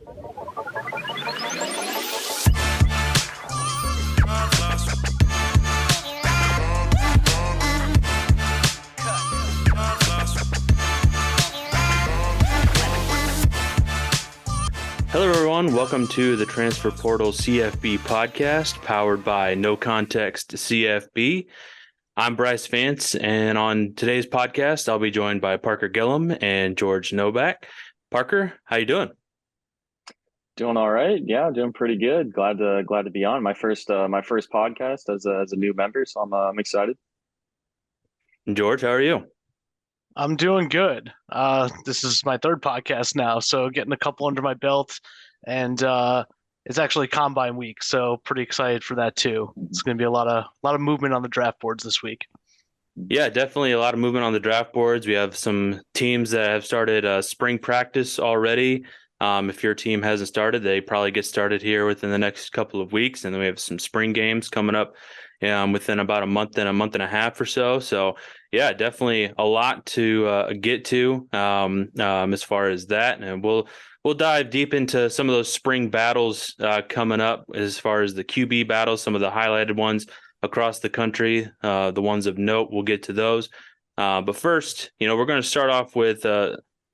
Hello, everyone. Welcome to the Transfer Portal CFB podcast, powered by NoContextCFB. I'm Brice Vance, and on today's podcast, I'll be joined by Parker Gillum and George Novak. Parker, how you doing? Doing all right. Yeah, doing pretty good. Glad to be on my first podcast as a new member. So I'm excited. And George, how are you? I'm doing good. This is my third podcast now, so getting a couple under my belt, and it's actually Combine week, so pretty excited for that too. It's going to be a lot of movement on the draft boards this week. Yeah, definitely a lot of movement on the draft boards. We have some teams that have started spring practice already. If your team hasn't started, they probably get started here within the next couple of weeks, and then we have some spring games coming up within about a month and a half or so. So yeah, definitely a lot to get to as far as that, and we'll dive deep into some of those spring battles coming up as far as the QB battles, some of the highlighted ones across the country, the ones of note. We'll get to those, but first, we're going to start off with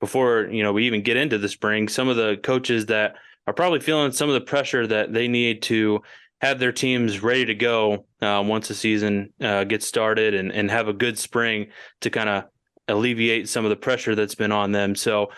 before we even get into the spring, some of the coaches that are probably feeling some of the pressure that they need to have their teams ready to go once the season gets started and have a good spring to kind of alleviate some of the pressure that's been on them. So,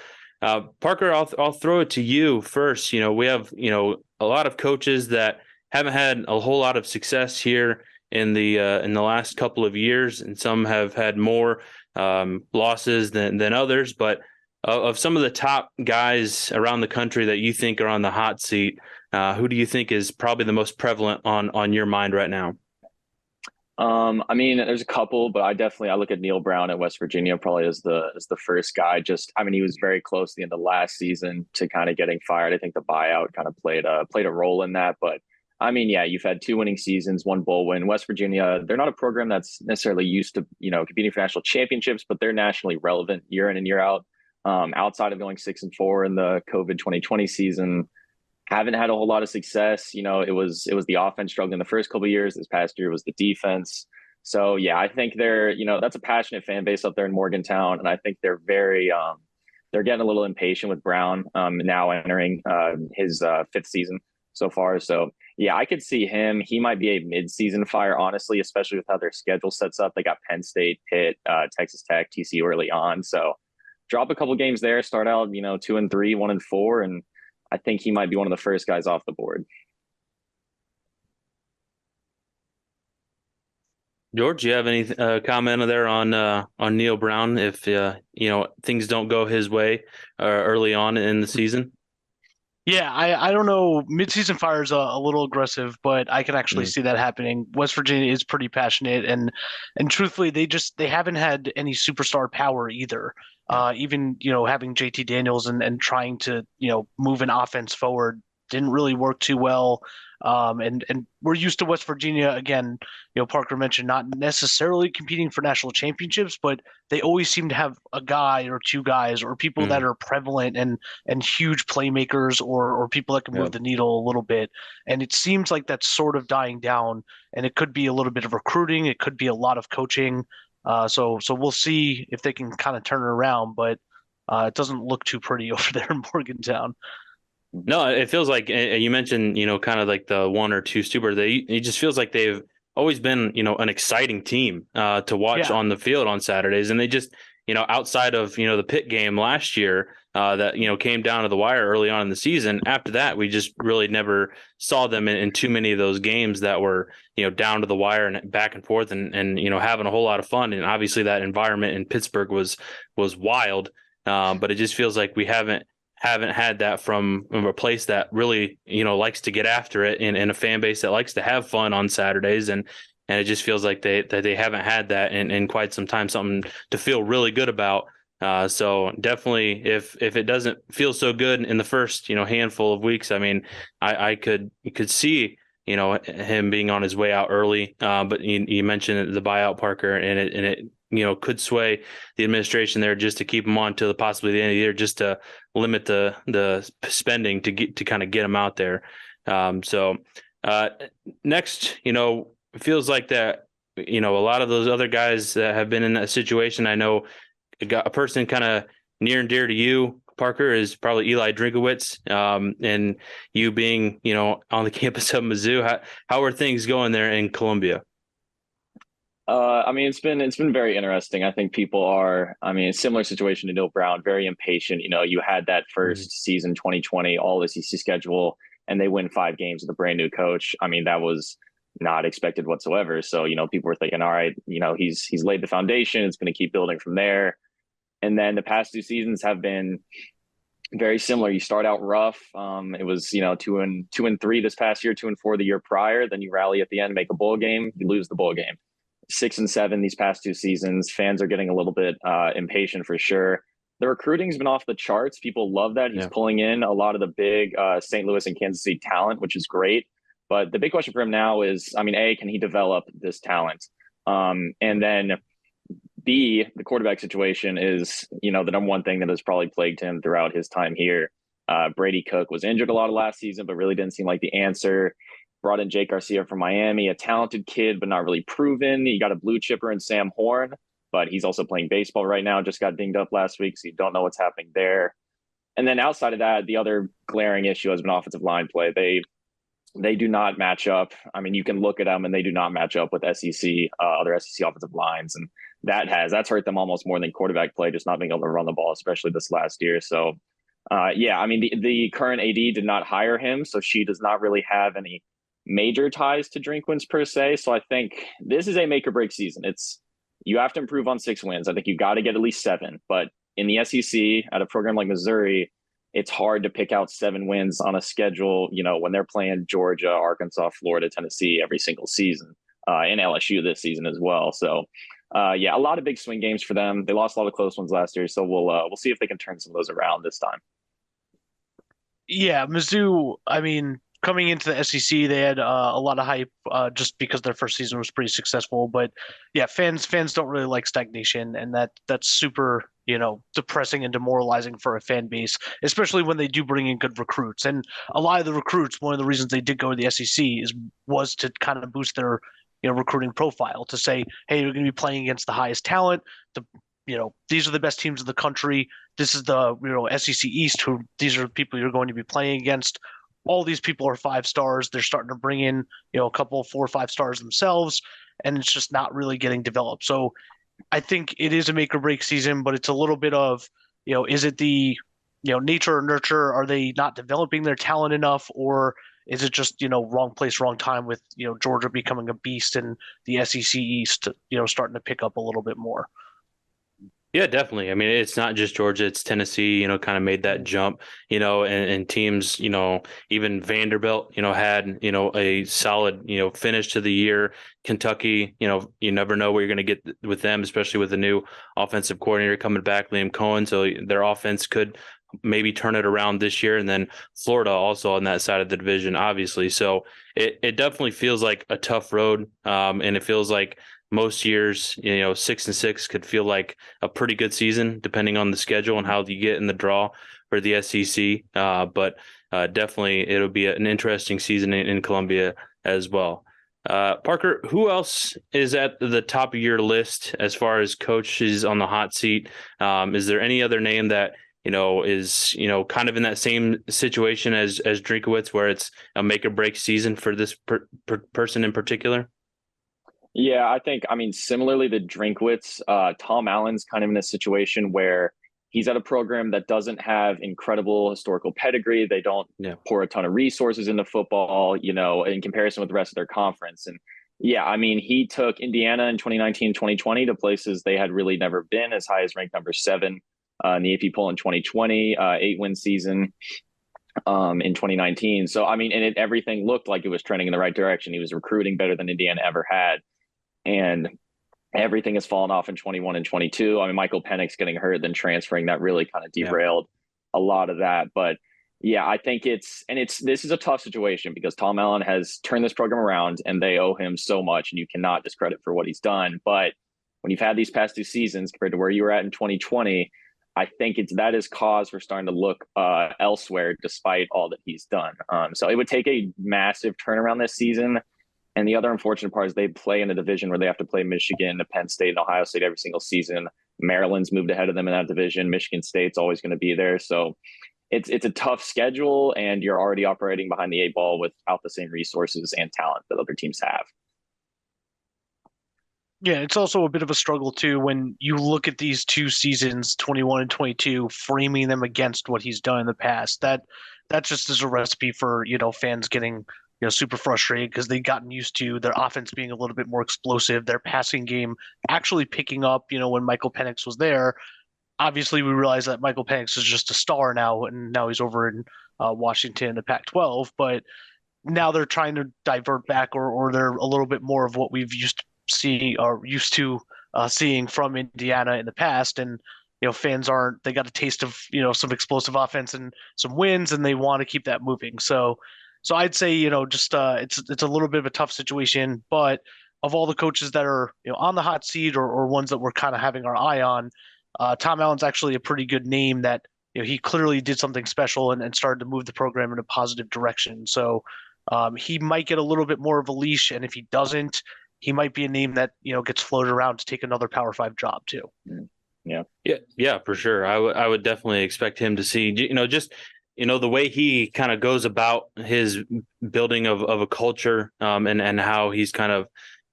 Parker, I'll throw it to you first. We have a lot of coaches that haven't had a whole lot of success here in the last couple of years, and some have had more losses than others. But of some of the top guys around the country that you think are on the hot seat, who do you think is probably the most prevalent on your mind right now? I mean, there's a couple, but I look at Neil Brown at West Virginia probably as the first guy. He was very close to the end of last season to kind of getting fired. I think the buyout kind of played a role in that. But I mean, yeah, you've had 2 winning seasons, 1 bowl win. West Virginia, they're not a program that's necessarily used to competing for national championships, but they're nationally relevant year in and year out. Outside of going 6-4 in the COVID 2020 season, haven't had a whole lot of success. It was the offense struggling the first couple of years. This past year was the defense. So yeah, I think that's a passionate fan base up there in Morgantown, and I think they're very they're getting a little impatient with Brown now entering his 5th season so far. So yeah, I could see him. He might be a mid-season fire, honestly, especially with how their schedule sets up. They got Penn State, Pitt, Texas Tech, TCU early on. So drop a couple games there, start out 2-3, 1-4, and I think he might be one of the first guys off the board. George, do you have any comment there on Neil Brown if things don't go his way early on in the season? Yeah, I don't know. Midseason fire is a little aggressive, but I can actually see that happening. West Virginia is pretty passionate, and truthfully, they haven't had any superstar power either. Even having JT Daniels and trying to move an offense forward didn't really work too well. And we're used to West Virginia again. Parker mentioned not necessarily competing for national championships, but they always seem to have a guy or 2 guys or people that are prevalent and huge playmakers or people that can move the needle a little bit. And it seems like that's sort of dying down. And it could be a little bit of recruiting. It could be a lot of coaching. So we'll see if they can kind of turn it around, but it doesn't look too pretty over there in Morgantown. No, it feels like you mentioned, kind of like the 1 or 2 super. It just feels like they've always been, an exciting team to watch on the field on Saturdays. And they just, outside of, the Pitt game last year that, came down to the wire early on in the season. After that, we just really never saw them in too many of those games that were, down to the wire and back and forth and having a whole lot of fun. And obviously that environment in Pittsburgh was wild. But it just feels like we haven't had that from a place that really, likes to get after it and a fan base that likes to have fun on Saturdays. And it just feels like they haven't had that in quite some time, something to feel really good about. So definitely if it doesn't feel so good in the first, handful of weeks, I mean, I could see, him being on his way out early. But you mentioned the buyout, Parker, and it could sway the administration there just to keep him on till possibly the end of the year, just to limit the spending to kind of get him out there. Next, it feels like that, a lot of those other guys that have been in that situation. I know a person kind of near and dear to you, Parker, is probably Eli Drinkowitz, and you being, on the campus of Mizzou. How are things going there in Columbia? I mean, it's been very interesting. I think people are, I mean, a similar situation to Neil Brown, very impatient. You had that first season, 2020, all SEC schedule, and they win 5 games with a brand new coach. I mean, that was not expected whatsoever. So, people were thinking, all right, he's laid the foundation. It's going to keep building from there. And then the past 2 seasons have been very similar. You start out rough. It was, 2-3 this past year, 2-4 the year prior. Then you rally at the end, make a bowl game, you lose the bowl game. 6-7 these past 2 seasons. Fans are getting a little bit impatient for sure. The recruiting's been off the charts. People love that. He's pulling in a lot of the big St. Louis and Kansas City talent, which is great. But the big question for him now is, I mean, A, can he develop this talent? And then B, the quarterback situation is, the number one thing that has probably plagued him throughout his time here. Brady Cook was injured a lot of last season, but really didn't seem like the answer. Brought in Jake Garcia from Miami, a talented kid, but not really proven. You got a blue chipper in Sam Horn, but he's also playing baseball right now. Just got dinged up last week, so you don't know what's happening there. And then outside of that, the other glaring issue has been offensive line play. They do not match up. I mean, you can look at them and they do not match up with other SEC offensive lines. And that's hurt them almost more than quarterback play, just not being able to run the ball, especially this last year. So, I mean, the current AD did not hire him, so she does not really have any major ties to Drinkwitz per se. So I think this is a make or break season. You have to improve on 6 wins. I think you got to get at least 7. But in the SEC, at a program like Missouri, it's hard to pick out 7 wins on a schedule, when they're playing Georgia, Arkansas, Florida, Tennessee every single season, and LSU this season as well. So, a lot of big swing games for them. They lost a lot of close ones last year, so we'll see if they can turn some of those around this time. Yeah, Mizzou, I mean, coming into the SEC, they had a lot of hype just because their first season was pretty successful. But yeah, fans don't really like stagnation, and that's super depressing and demoralizing for a fan base, especially when they do bring in good recruits. And a lot of the recruits, one of the reasons they did go to the SEC was to kind of boost their recruiting profile, to say, hey, you're going to be playing against the highest talent. These are the best teams in the country. This is the SEC East. These are the people you're going to be playing against. All these people are 5 stars. They're starting to bring in, a couple of 4 or 5 stars themselves, and it's just not really getting developed. So I think it is a make or break season, but it's a little bit of, is it the, nature or nurture? Are they not developing their talent enough, or is it just, wrong place, wrong time with, Georgia becoming a beast and the SEC East, starting to pick up a little bit more? Yeah, definitely. I mean, it's not just Georgia, it's Tennessee, kind of made that jump, and teams, even Vanderbilt, had, a solid, finish to the year. Kentucky, you never know what you're going to get with them, especially with the new offensive coordinator coming back, Liam Cohen. So their offense could maybe turn it around this year. And then Florida also on that side of the division, obviously. So it definitely feels like a tough road. And it feels like most years, 6-6 could feel like a pretty good season, depending on the schedule and how you get in the draw for the SEC. But definitely it'll be an interesting season in Columbia as well. Parker, who else is at the top of your list as far as coaches on the hot seat? Is there any other name that is kind of in that same situation as Drinkowitz, where it's a make or break season for this person in particular? Yeah, I mean, similarly to Drinkwitz, Tom Allen's kind of in a situation where he's at a program that doesn't have incredible historical pedigree. They don't pour a ton of resources into football, in comparison with the rest of their conference. And yeah, I mean, he took Indiana in 2019, 2020 to places they had really never been, as high as ranked number 7 in the AP poll in 2020, 8-win season in 2019. So, I mean, and everything looked like it was trending in the right direction. He was recruiting better than Indiana ever had. And everything has fallen off in 21 and 22. I mean, Michael Penix getting hurt, then transferring, that really kind of derailed a lot of that. But yeah, I think this is a tough situation because Tom Allen has turned this program around and they owe him so much, and you cannot discredit for what he's done. But when you've had these past 2 seasons compared to where you were at in 2020, I think that is cause for starting to look elsewhere despite all that he's done. So it would take a massive turnaround this season. And the other unfortunate part is they play in a division where they have to play Michigan, Penn State, and Ohio State every single season. Maryland's moved ahead of them in that division. Michigan State's always going to be there. So it's a tough schedule, and you're already operating behind the 8 ball without the same resources and talent that other teams have. Yeah, it's also a bit of a struggle too when you look at these 2 seasons, 21 and 22, framing them against what he's done in the past. That just is a recipe for, fans getting, super frustrated because they've gotten used to their offense being a little bit more explosive, their passing game actually picking up, when Michael Penix was there. Obviously, we realize that Michael Penix is just a star now, and now he's over in Washington in the Pac-12, but now they're trying to divert back, or they're a little bit more of what we've used to seeing from Indiana in the past. And fans they got a taste of some explosive offense and some wins, and they want to keep that moving. So I'd say just it's a little bit of a tough situation. But of all the coaches that are on the hot seat, or ones that we're kind of having our eye on, Tom Allen's actually a pretty good name that he clearly did something special and started to move the program in a positive direction. So he might get a little bit more of a leash, and if he doesn't, he might be a name that gets floated around to take another Power 5 job too. Yeah, for sure. I would definitely expect him to see just the way he kind of goes about his building of a culture, and how he's kind of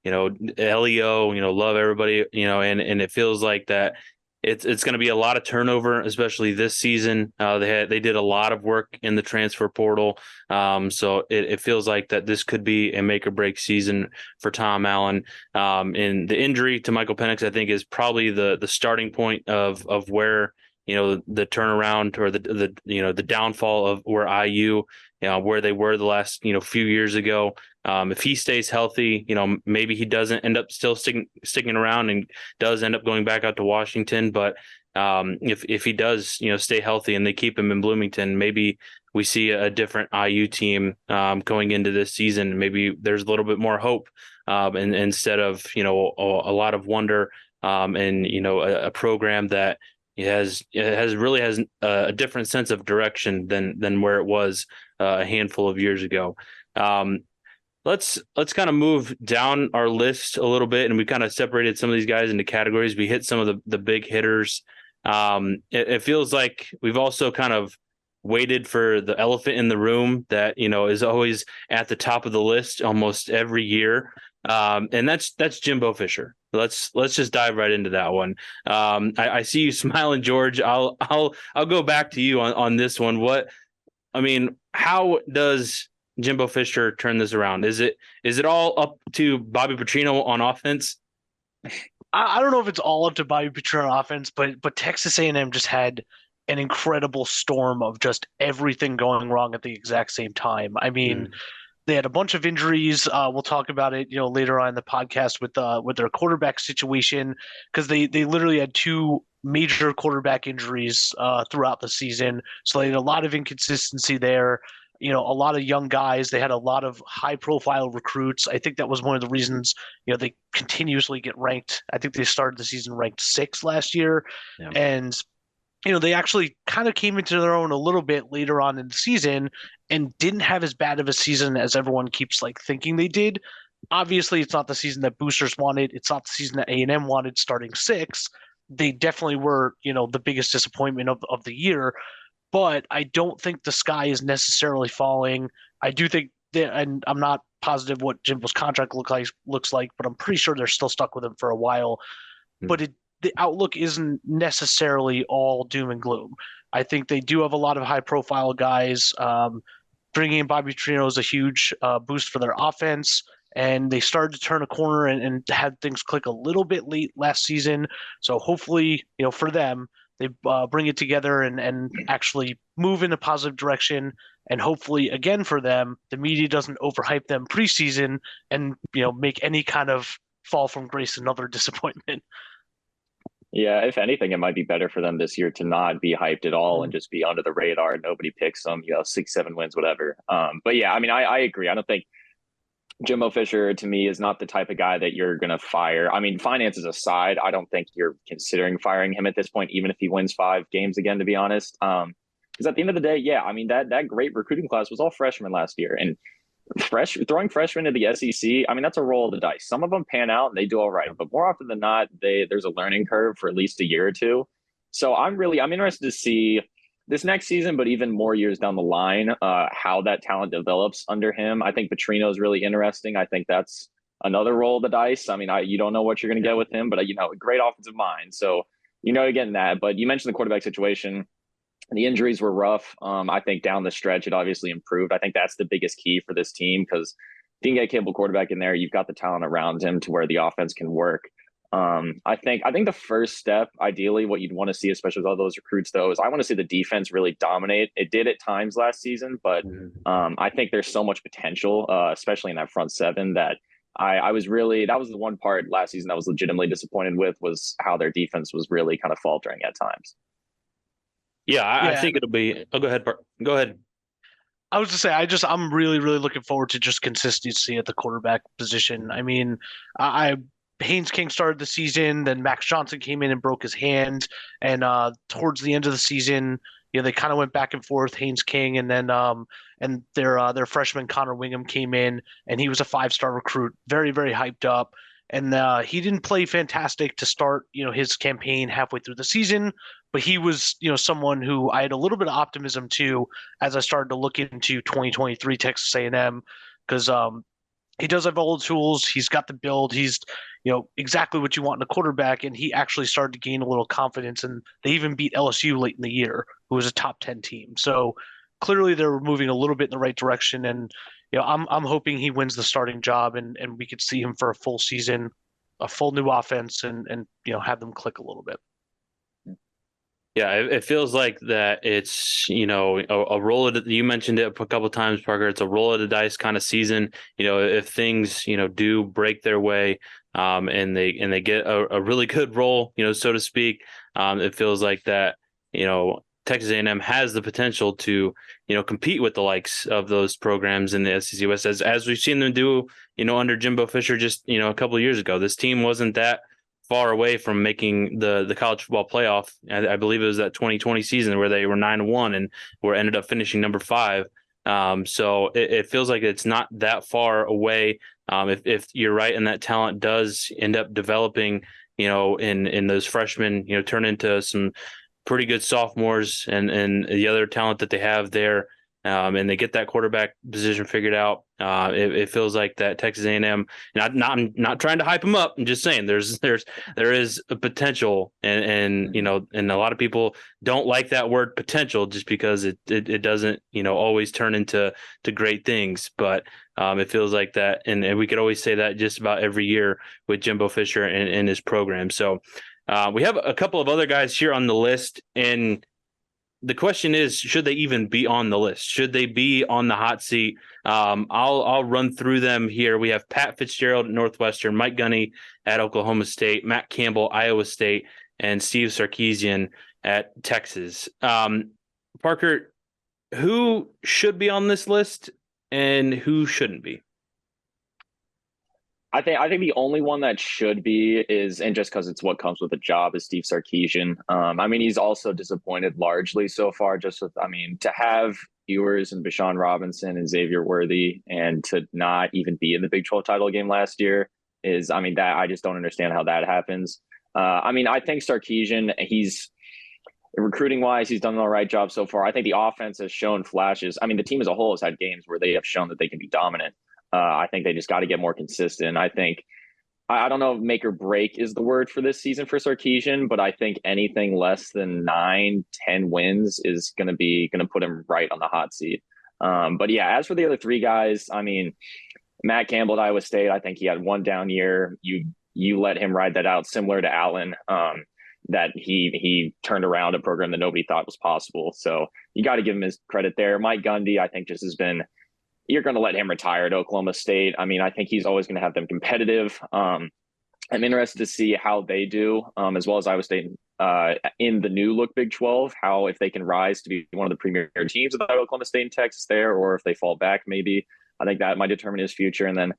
LEO, love everybody, and it feels like that it's going to be a lot of turnover, especially this season. They did a lot of work in the transfer portal. So it feels like that this could be a make or break season for Tom Allen. And the injury to Michael Penix, I think, is probably the starting point of where, the turnaround, or the downfall of where IU, where they were the last, few years ago. If he stays healthy, maybe he doesn't end up still sticking around and does end up going back out to Washington. But if he does, stay healthy and they keep him in Bloomington, maybe we see a different IU team going into this season. Maybe there's a little bit more hope, and instead of a lot of wonder, and a program that has a different sense of direction than where it was a handful of years ago. Let's kind of move down our list a little bit, and we kind of separated some of these guys into categories. We hit some of the big hitters. It feels like we've also kind of waited for the elephant in the room that is always at the top of the list almost every year, and that's Jimbo Fisher. Let's just dive right into that one. I see you smiling, George. I'll go back to you on this one. How does Jimbo Fisher turn this around? Is it all up to Bobby Petrino on offense? I don't know if it's all up to Bobby Petrino on offense, but Texas A&M just had an incredible storm of just everything going wrong at the exact same time. They had a bunch of injuries. We'll talk about it, later on in the podcast with their quarterback situation, because they literally had 2 major quarterback injuries throughout the season. So they had a lot of inconsistency there. A lot of young guys. They had a lot of high-profile recruits. I think that was one of the reasons, they continuously get ranked. I think they started the season ranked 6th last year. Yeah. And, they actually kind of came into their own a little bit later on in the season and didn't have as bad of a season as everyone keeps thinking they did. Obviously, it's not the season that boosters wanted. It's not the season that A&M wanted starting 6th. They definitely were, the biggest disappointment of the year. But I don't think the sky is necessarily falling. I do think that, and I'm not positive what Jimbo's contract looks like, but I'm pretty sure they're still stuck with him for a while. But the outlook isn't necessarily all doom and gloom. I think they do have a lot of high-profile guys. Bringing in Bobby Petrino is a huge boost for their offense, and they started to turn a corner and had things click a little bit late last season. So hopefully, for them, they bring it together and actually move in a positive direction. And hopefully, again, for them, the media doesn't overhype them preseason and make any kind of fall from grace another disappointment. Yeah, if anything, it might be better for them this year to not be hyped at all and just be under the radar. Nobody picks them, 6, 7 wins, whatever. But yeah, I agree. I don't think Jimbo Fisher to me is not the type of guy that you're going to fire. I mean, finances aside, I don't think you're considering firing him at this point, even if he wins 5 games again, to be honest. Because at the end of the day, yeah, I mean, that great recruiting class was all freshmen last year. And throwing freshmen to the SEC, I mean, that's a roll of the dice. Some of them pan out and they do all right, but more often than not, there's a learning curve for at least a year or two. So I'm interested to see this next season, but even more years down the line, how that talent develops under him. I think Petrino is really interesting. I think that's another roll of the dice. I mean, you don't know what you're going to get with him, but great offensive mind. So you're getting that. But you mentioned the quarterback situation. The injuries were rough. I think down the stretch, it obviously improved. I think that's the biggest key for this team because if you can get a capable quarterback in there, you've got the talent around him to where the offense can work. I think the first step, ideally, what you'd want to see, especially with all those recruits, though, is I want to see the defense really dominate. It did at times last season, but I think there's so much potential, especially in that front seven, that I was really, that was the one part last season I was legitimately disappointed with, was how their defense was really kind of faltering at times. Yeah, I think it'll be. Oh, go ahead. Go ahead. I was to say, I'm really, really looking forward to just consistency at the quarterback position. I mean, Haynes King started the season, then Max Johnson came in and broke his hand, and towards the end of the season, they kind of went back and forth, Haynes King, and then and their freshman Connor Wingham came in, and he was a 5-star recruit, very, very hyped up. And he didn't play fantastic to start, his campaign halfway through the season, but he was, someone who I had a little bit of optimism to as I started to look into 2023 Texas A&M, because he does have all the tools. He's got the build. He's, exactly what you want in a quarterback, and he actually started to gain a little confidence. And they even beat LSU late in the year, who was a top 10 team. So clearly they're moving a little bit in the right direction, and I'm hoping he wins the starting job and we could see him for a full season, a full new offense, and have them click a little bit. Yeah, it feels like that it's, a roll of you mentioned it a couple of times, Parker. It's a roll of the dice kind of season. If things, do break their way, and they get a really good roll, so to speak, it feels like that, Texas A&M has the potential to, compete with the likes of those programs in the SEC West, as we've seen them do, under Jimbo Fisher just, a couple of years ago. This team wasn't that far away from making the college football playoff. I believe it was that 2020 season where they were 9-1 and ended up finishing number 5. So it feels like it's not that far away. If you're right, and that talent does end up developing, in those freshmen, turn into some pretty good sophomores and the other talent that they have there, and they get that quarterback position figured out. It feels like that Texas A&M. I'm not trying to hype them up. I'm just saying there is a potential, and and a lot of people don't like that word potential just because it doesn't always turn into great things. But it feels like that, and we could always say that just about every year with Jimbo Fisher and his program. So we have a couple of other guys here on the list, and the question is, should they even be on the list? Should they be on the hot seat? I'll run through them here. We have Pat Fitzgerald at Northwestern, Mike Gundy at Oklahoma State, Matt Campbell, Iowa State, and Steve Sarkisian at Texas. Parker, who should be on this list and who shouldn't be? I think the only one that should be is, and just because it's what comes with the job, is Steve Sarkisian. He's also disappointed largely so far. Just with, to have Ewers and Bashawn Robinson and Xavier Worthy, and to not even be in the Big 12 title game last year is, that I just don't understand how that happens. I think Sarkisian, he's recruiting wise, he's done an all right job so far. I think the offense has shown flashes. The team as a whole has had games where they have shown that they can be dominant. I think they just got to get more consistent. I think, I don't know if make or break is the word for this season for Sarkisian, but I think anything less than 9-10 wins is going to put him right on the hot seat. But yeah, as for the other 3 guys, Matt Campbell at Iowa State, I think he had one down year. You let him ride that out, similar to Allen, that he turned around a program that nobody thought was possible. So you got to give him his credit there. Mike Gundy, I think, just has been, you're going to let him retire at Oklahoma State. I think he's always going to have them competitive. I'm interested to see how they do, as well as Iowa State in the new look Big 12, how if they can rise to be one of the premier teams without Oklahoma State and Texas there, or if they fall back maybe. I think that might determine his future. And then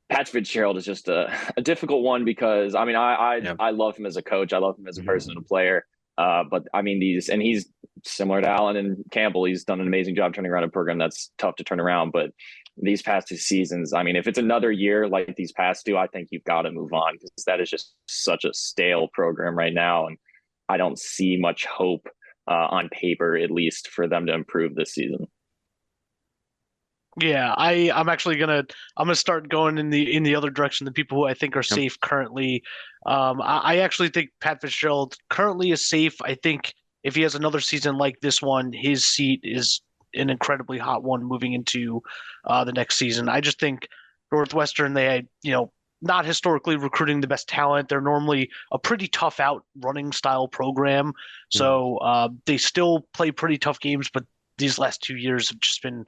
Pat Fitzgerald is just a difficult one because I mean Yeah. I love him as a coach. I love him as a person and a player. But I mean he's similar to Allen and Campbell. He's done an amazing job turning around a program that's tough to turn around. But these past 2 seasons, I mean, if it's another year like these past two, I think you've got to move on because that is just such a stale program right now, and I don't see much hope on paper, at least, for them to improve this season. Yeah, I'm gonna start going in the other direction. The people who I think are Yep. safe currently, I actually think Pat Fitzgerald currently is safe. I think if he has another season like this one, his seat is an incredibly hot one moving into the next season. I just think Northwestern, they had, not historically recruiting the best talent. They're normally a pretty tough out running style program, so they still play pretty tough games, but these last 2 years have just been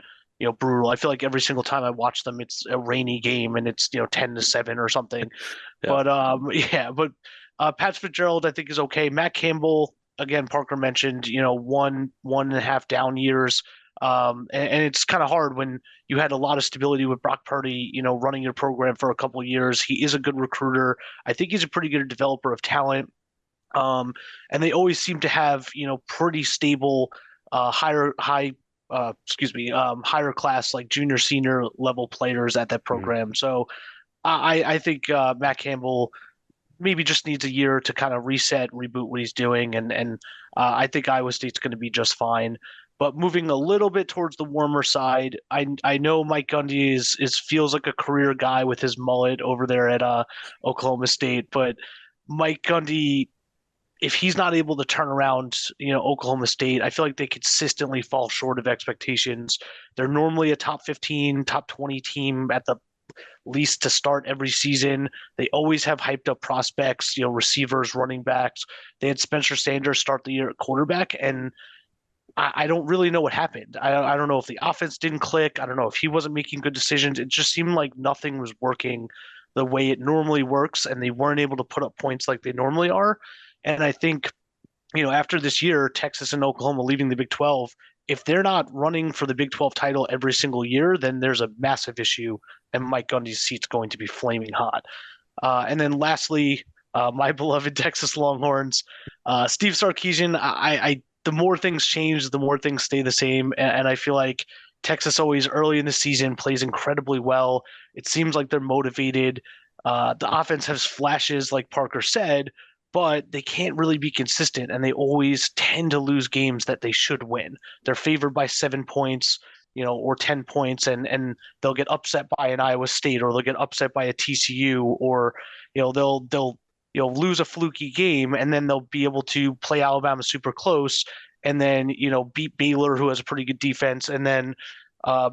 brutal. I feel like every single time I watch them, it's a rainy game and it's 10-7 or something. Yeah. But yeah, but Pat Fitzgerald I think is okay. Matt Campbell, again, Parker mentioned, 1.5 down years. And it's kind of hard when you had a lot of stability with Brock Purdy, running your program for a couple of years. He is a good recruiter. I think he's a pretty good developer of talent. And they always seem to have, pretty stable, higher class, like junior, senior level players at that program. So I think Matt Campbell maybe just needs a year to kind of reset, reboot what he's doing, and I think Iowa State's going to be just fine. But moving a little bit towards the warmer side, I know Mike Gundy is feels like a career guy with his mullet over there at Oklahoma State, but Mike Gundy, if he's not able to turn around, Oklahoma State, I feel like they consistently fall short of expectations. They're normally a top 15, top 20 team at the least to start every season. They always have hyped up prospects, receivers, running backs. They had Spencer Sanders start the year at quarterback, and I don't really know what happened. I don't know if the offense didn't click. I don't know if he wasn't making good decisions. It just seemed like nothing was working the way it normally works, and they weren't able to put up points like they normally are. And I think, after this year, Texas and Oklahoma leaving the Big 12, if they're not running for the Big 12 title every single year, then there's a massive issue, and Mike Gundy's seat's going to be flaming hot. And then lastly, my beloved Texas Longhorns, Steve Sarkisian. The more things change, the more things stay the same, and I feel like Texas always early in the season plays incredibly well. It seems like they're motivated. The offense has flashes, like Parker said, but they can't really be consistent, and they always tend to lose games that they should win. They're favored by 7 points, or 10 points, and they'll get upset by an Iowa State, or they'll get upset by a TCU, or they'll lose a fluky game, and then they'll be able to play Alabama super close, and then beat Baylor, who has a pretty good defense, and then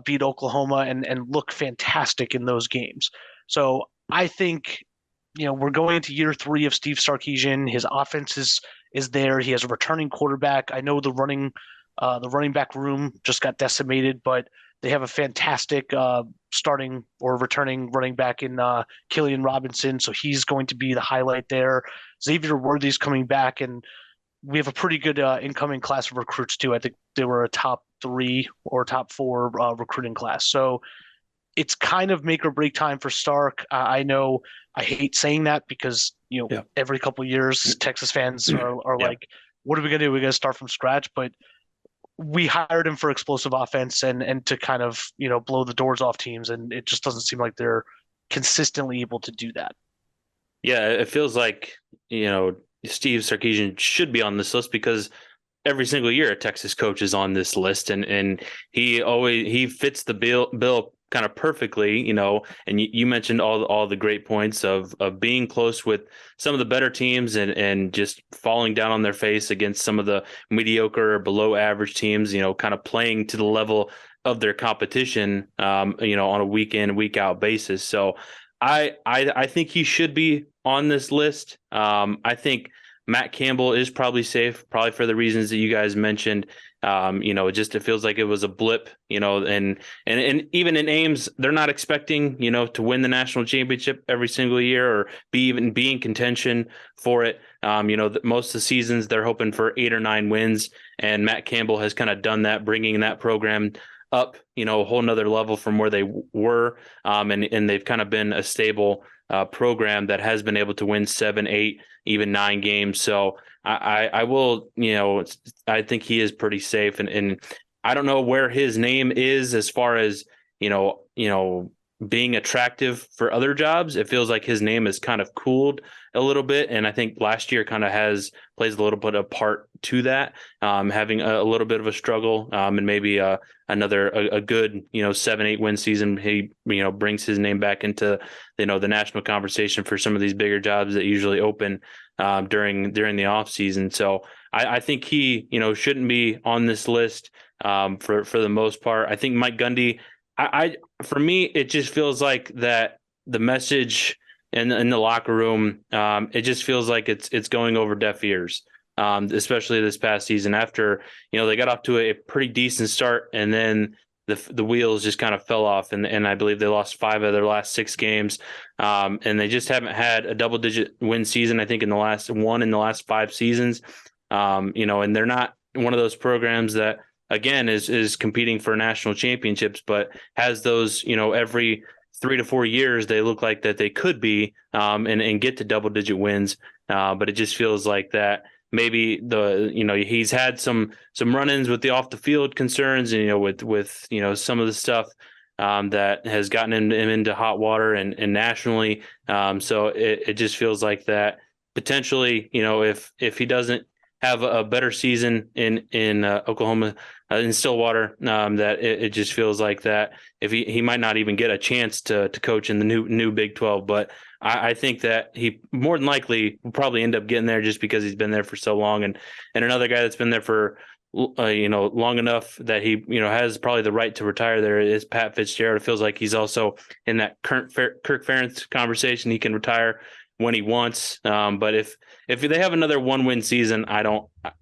beat Oklahoma and look fantastic in those games. So I think we're going into year 3 of Steve Sarkisian. His offense is there. He has a returning quarterback. I know the running back room just got decimated, but they have a fantastic starting or returning running back in Killian Robinson, so he's going to be the highlight there. Xavier Worthy's coming back, and we have a pretty good incoming class of recruits too. I think they were a top 3 or top 4 recruiting class. So it's kind of make or break time for Stark. I know I hate saying that because every couple of years Texas fans are like, what are we gonna do? We're gonna start from scratch, but we hired him for explosive offense and to kind of blow the doors off teams, and it just doesn't seem like they're consistently able to do that. Yeah, it feels like Steve Sarkisian should be on this list because every single year a Texas coach is on this list, and he fits the bill kind of perfectly, and you mentioned all the great points of being close with some of the better teams and just falling down on their face against some of the mediocre or below average teams, kind of playing to the level of their competition, on a week in, week out basis. So I think he should be on this list. I think Matt Campbell is probably safe, probably for the reasons that you guys mentioned. It feels like it was a blip, and even in Ames, they're not expecting, to win the national championship every single year or be in contention for it. Most of the seasons they're hoping for 8 or 9 wins, and Matt Campbell has kind of done that, bringing that program up, a whole nother level from where they were. And they've kind of been a stable program that has been able to win 7, 8, even 9 games. So I will, I think he is pretty safe. And I don't know where his name is as far as, being attractive for other jobs. It feels like his name is kind of cooled a little bit. And I think last year kind of plays a little bit of part to that, having a little bit of a struggle, and maybe a good, 7, 8 win season. He, brings his name back into, the national conversation for some of these bigger jobs that usually open during the off season. So I think he, shouldn't be on this list for the most part. I think Mike Gundy, for me, it just feels like that the message in the locker room, it just feels like it's going over deaf ears, especially this past season after, they got off to a pretty decent start and then the wheels just kind of fell off. And I believe they lost 5 of their last 6 games. And they just haven't had a double-digit win season, I think, in the last 5 seasons. And they're not one of those programs that, again, is competing for national championships, but has those, every 3 to 4 years, they look like that they could be, and get to double digit wins. But it just feels like that maybe he's had some run-ins with the off the field concerns, and, with some of the stuff, that has gotten him into hot water and nationally. So it just feels like that potentially, if he doesn't have a better season in Oklahoma, in Stillwater, that it just feels like that if he might not even get a chance to coach in the new Big 12. But I think that he more than likely will probably end up getting there just because he's been there for so long. And another guy that's been there for long enough that he has probably the right to retire there is Pat Fitzgerald. It feels like he's also in that current Kirk Ferentz conversation. He can retire when he wants. But if they have another 1-win season,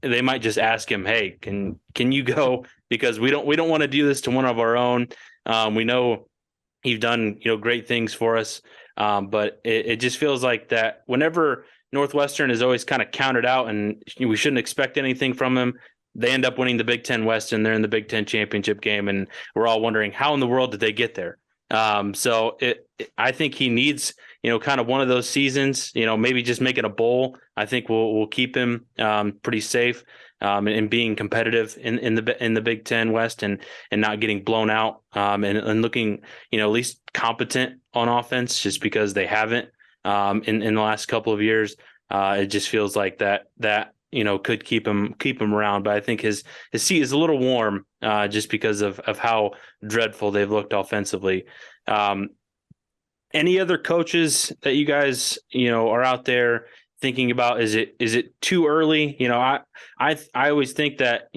they might just ask him, hey, can you go? Because we don't want to do this to one of our own. We know you've done, great things for us. But it just feels like that whenever Northwestern is always kind of counted out and we shouldn't expect anything from them, they end up winning the Big Ten West and they're in the Big Ten championship game. And we're all wondering how in the world did they get there? So I think he needs, kind of one of those seasons, maybe just making a bowl. I think we'll keep him pretty safe, and being competitive in the Big Ten West and not getting blown out, and looking, at least competent on offense, just because they haven't in the last couple of years. It just feels like that could keep him around. But I think his seat is a little warm, just because of how dreadful they've looked offensively. Any other coaches that you guys, are out there thinking about? Is it too early? I always think that,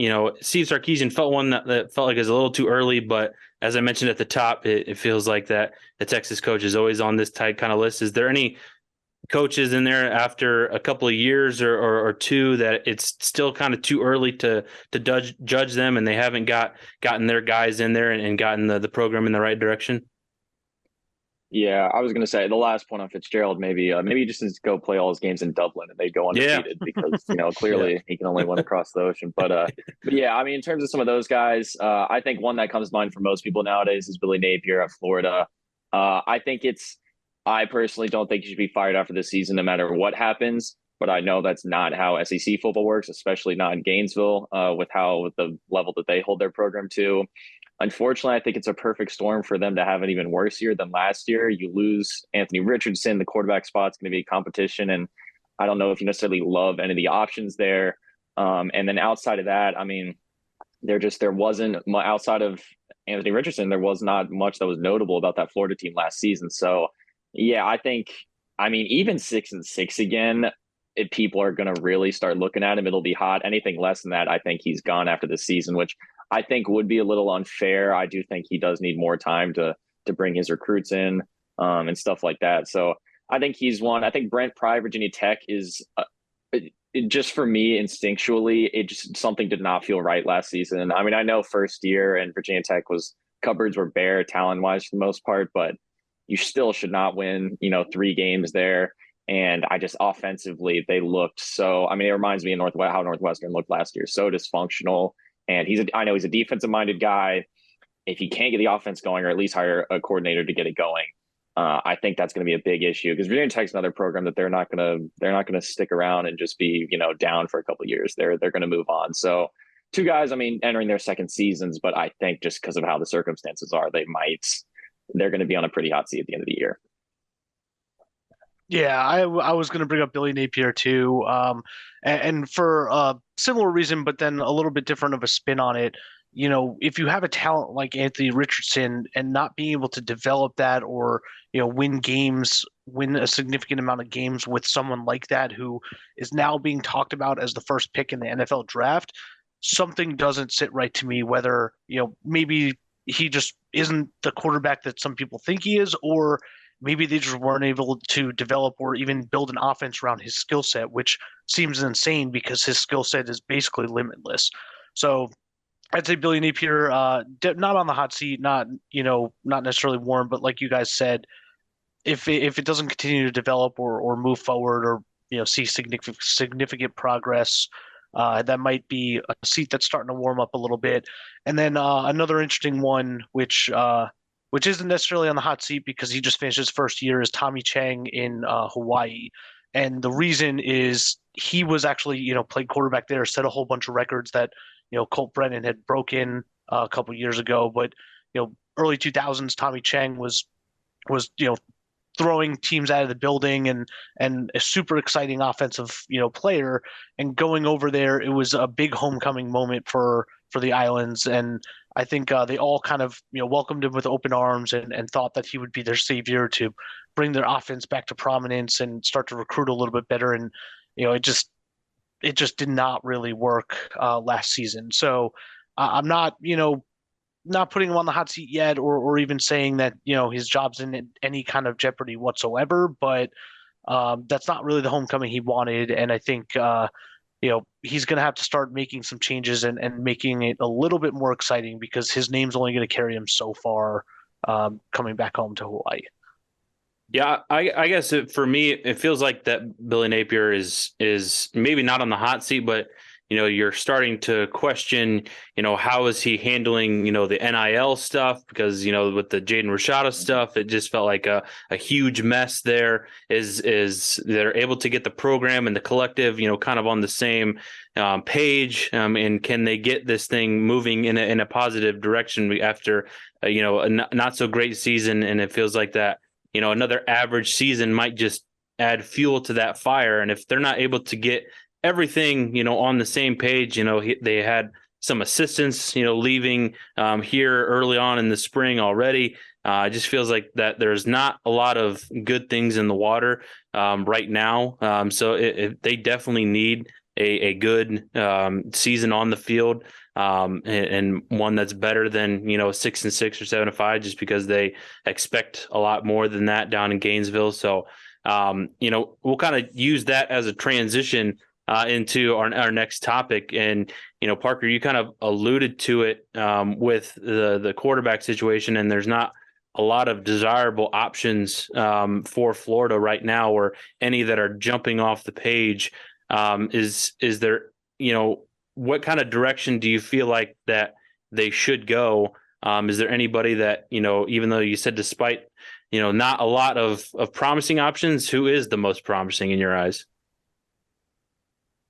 Steve Sarkisian felt one that felt like it was a little too early, but as I mentioned at the top, it feels like that the Texas coach is always on this tight kind of list. Is there any coaches in there after a couple of years or 2 that it's still kind of too early to judge them and they haven't gotten their guys in there and gotten the program in the right direction? Yeah, I was going to say the last point on Fitzgerald, maybe he just needs to go play all his games in Dublin and they go undefeated, because, clearly he can only win across the ocean. But yeah, I mean, in terms of some of those guys, I think one that comes to mind for most people nowadays is Billy Napier at Florida. I personally don't think he should be fired after this season, no matter what happens. But I know that's not how SEC football works, especially not in Gainesville, with the level that they hold their program to. Unfortunately, I think it's a perfect storm for them to have an even worse year than last year. You lose Anthony Richardson, the quarterback spot's going to be competition, and I don't know if you necessarily love any of the options there. And then outside of that, I mean, there wasn't, outside of Anthony Richardson, there was not much that was notable about that Florida team last season. So, yeah, I mean, even 6-6 again, if people are going to really start looking at him, it'll be hot. Anything less than that, I think he's gone after this season, which I think would be a little unfair. I do think he does need more time to bring his recruits in, and stuff like that. So I think he's one. I think Brent Pry, Virginia Tech, is just for me instinctually, something did not feel right last season. I mean, I know first year and Virginia Tech cupboards were bare talent wise for the most part, but you still should not win, 3 games there. And I just offensively, they looked so. I mean, it reminds me of how Northwestern looked last year, so dysfunctional. And I know he's a defensive minded guy. if he can't get the offense going, or at least hire a coordinator to get it going, I think that's going to be a big issue, because Virginia Tech's another program that they're not going to stick around and just be, down for a couple of years. They're going to move on. So two guys, I mean, entering their second seasons, but I think just because of how the circumstances are, they're going to be on a pretty hot seat at the end of the year. Yeah, I was going to bring up Billy Napier too, and for a similar reason, but then a little bit different of a spin on it. If you have a talent like Anthony Richardson and not being able to develop that, or win a significant amount of games with someone like that who is now being talked about as the first pick in the NFL draft, something doesn't sit right to me. Whether maybe he just isn't the quarterback that some people think he is, or maybe they just weren't able to develop or even build an offense around his skill set, which seems insane because his skill set is basically limitless. So I'd say Billy Napier, not on the hot seat, not necessarily warm, but like you guys said, if it doesn't continue to develop or move forward, or see significant progress, that might be a seat that's starting to warm up a little bit. And then another interesting one, which isn't necessarily on the hot seat because he just finished his first year, is Tommy Chang in Hawaii. And the reason is he was actually, played quarterback there, set a whole bunch of records that, Colt Brennan had broken a couple years ago. But, early 2000s, Tommy Chang was, throwing teams out of the building, and a super exciting offensive, player. And going over there, it was a big homecoming moment for the Islands. And I think they all kind of welcomed him with open arms, and thought that he would be their savior to bring their offense back to prominence and start to recruit a little bit better. And it just did not really work last season. So I'm not not putting him on the hot seat yet, or even saying that his job's in any kind of jeopardy whatsoever. But that's not really the homecoming he wanted, and I think he's going to have to start making some changes and making it a little bit more exciting, because his name's only going to carry him so far coming back home to Hawaii. Yeah, I guess for me, it feels like that Billy Napier is maybe not on the hot seat, but you're starting to question, how is he handling, the NIL stuff, because, with the Jaden Rashada stuff, it just felt like a huge mess there. Is they're able to get the program and the collective, kind of on the same page, and can they get this thing moving in a positive direction after, a not so great season? And it feels like that, another average season might just add fuel to that fire. And if they're not able to get everything, on the same page, they had some assistants, leaving here early on in the spring already. It just feels like that there's not a lot of good things in the water right now. So they definitely need a good season on the field, and one that's better than 6-6 or 7-5, just because they expect a lot more than that down in Gainesville. So we'll kind of use that as a transition into our next topic. And Parker, you kind of alluded to it with the quarterback situation, and there's not a lot of desirable options for Florida right now, or any that are jumping off the page. Is there, what kind of direction do you feel like that they should go? Is there anybody that, even though you said despite, not a lot of promising options, who is the most promising in your eyes?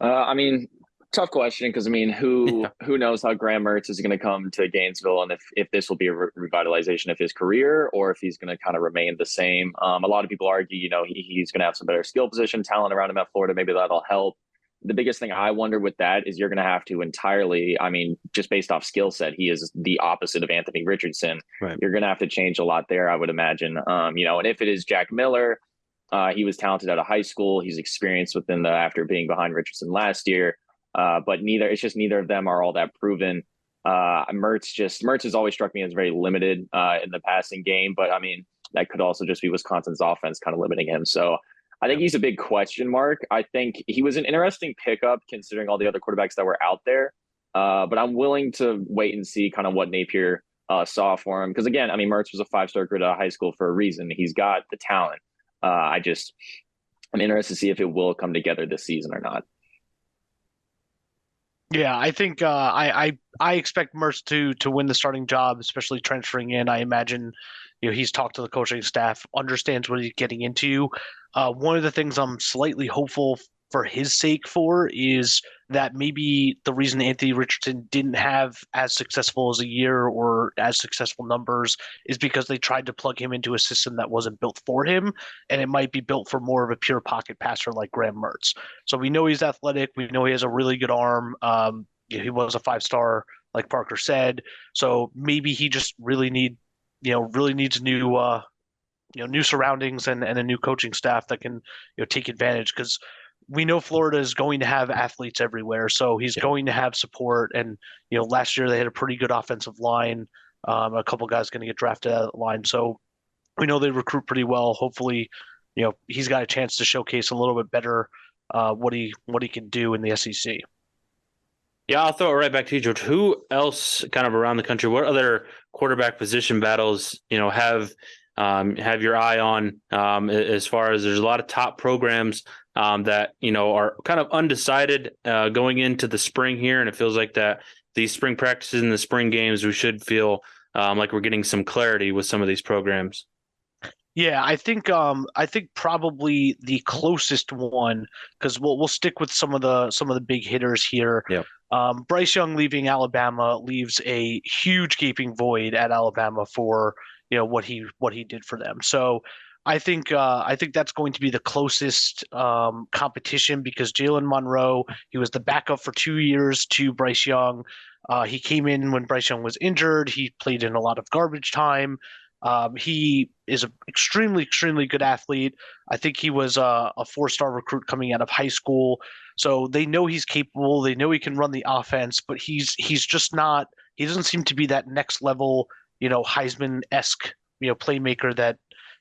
I mean, tough question, because who knows how Graham Mertz is going to come to Gainesville, and if this will be a revitalization of his career, or if he's going to kind of remain the same. A lot of people argue, he's going to have some better skill position talent around him at Florida. Maybe that'll help. The biggest thing I wonder with that is you're going to have to entirely, just based off skill set, he is the opposite of Anthony Richardson. Right. You're going to have to change a lot there, I would imagine. And if it is Jack Miller, he was talented out of high school. He's experienced after being behind Richardson last year. But neither of them are all that proven. Mertz has always struck me as very limited in the passing game, but that could also just be Wisconsin's offense kind of limiting him. So I think he's a big question mark. I think he was an interesting pickup considering all the other quarterbacks that were out there. But I'm willing to wait and see kind of what Napier saw for him. Because again, Mertz was a 5-star grid out of high school for a reason. He's got the talent. I'm interested to see if it will come together this season or not. Yeah, I think I expect Mertz to win the starting job, especially transferring in. I imagine, he's talked to the coaching staff, understands what he's getting into. One of the things I'm slightly hopeful for his sake for is that maybe the reason Anthony Richardson didn't have as successful as a year or as successful numbers is because they tried to plug him into a system that wasn't built for him, and it might be built for more of a pure pocket passer like Graham Mertz. So we know he's athletic. We know he has a really good arm. He was a 5-star, like Parker said. So maybe he just really needs new surroundings and a new coaching staff that can, take advantage because we know Florida is going to have athletes everywhere. So he's going to have support. And, last year they had a pretty good offensive line. A couple guys going to get drafted out of the line. So we know they recruit pretty well. Hopefully, he's got a chance to showcase a little bit better what he can do in the SEC. Yeah, I'll throw it right back to you, George. Who else kind of around the country, what other quarterback position battles, have your eye on as far as there's a lot of top programs that, are kind of undecided going into the spring here. And it feels like that these spring practices and the spring games, we should feel like we're getting some clarity with some of these programs. Yeah, I think probably the closest one because we'll stick with some of the big hitters here. Yeah. Bryce Young leaving Alabama leaves a huge gaping void at Alabama for what he did for them. So I think that's going to be the closest competition because Jalen Monroe, he was the backup for 2 years to Bryce Young. He came in when Bryce Young was injured. He played in a lot of garbage time. He is an extremely, extremely good athlete. I think he was a 4-star recruit coming out of high school. So they know he's capable. They know he can run the offense, but he's just not. He doesn't seem to be that next level, Heisman-esque, playmaker that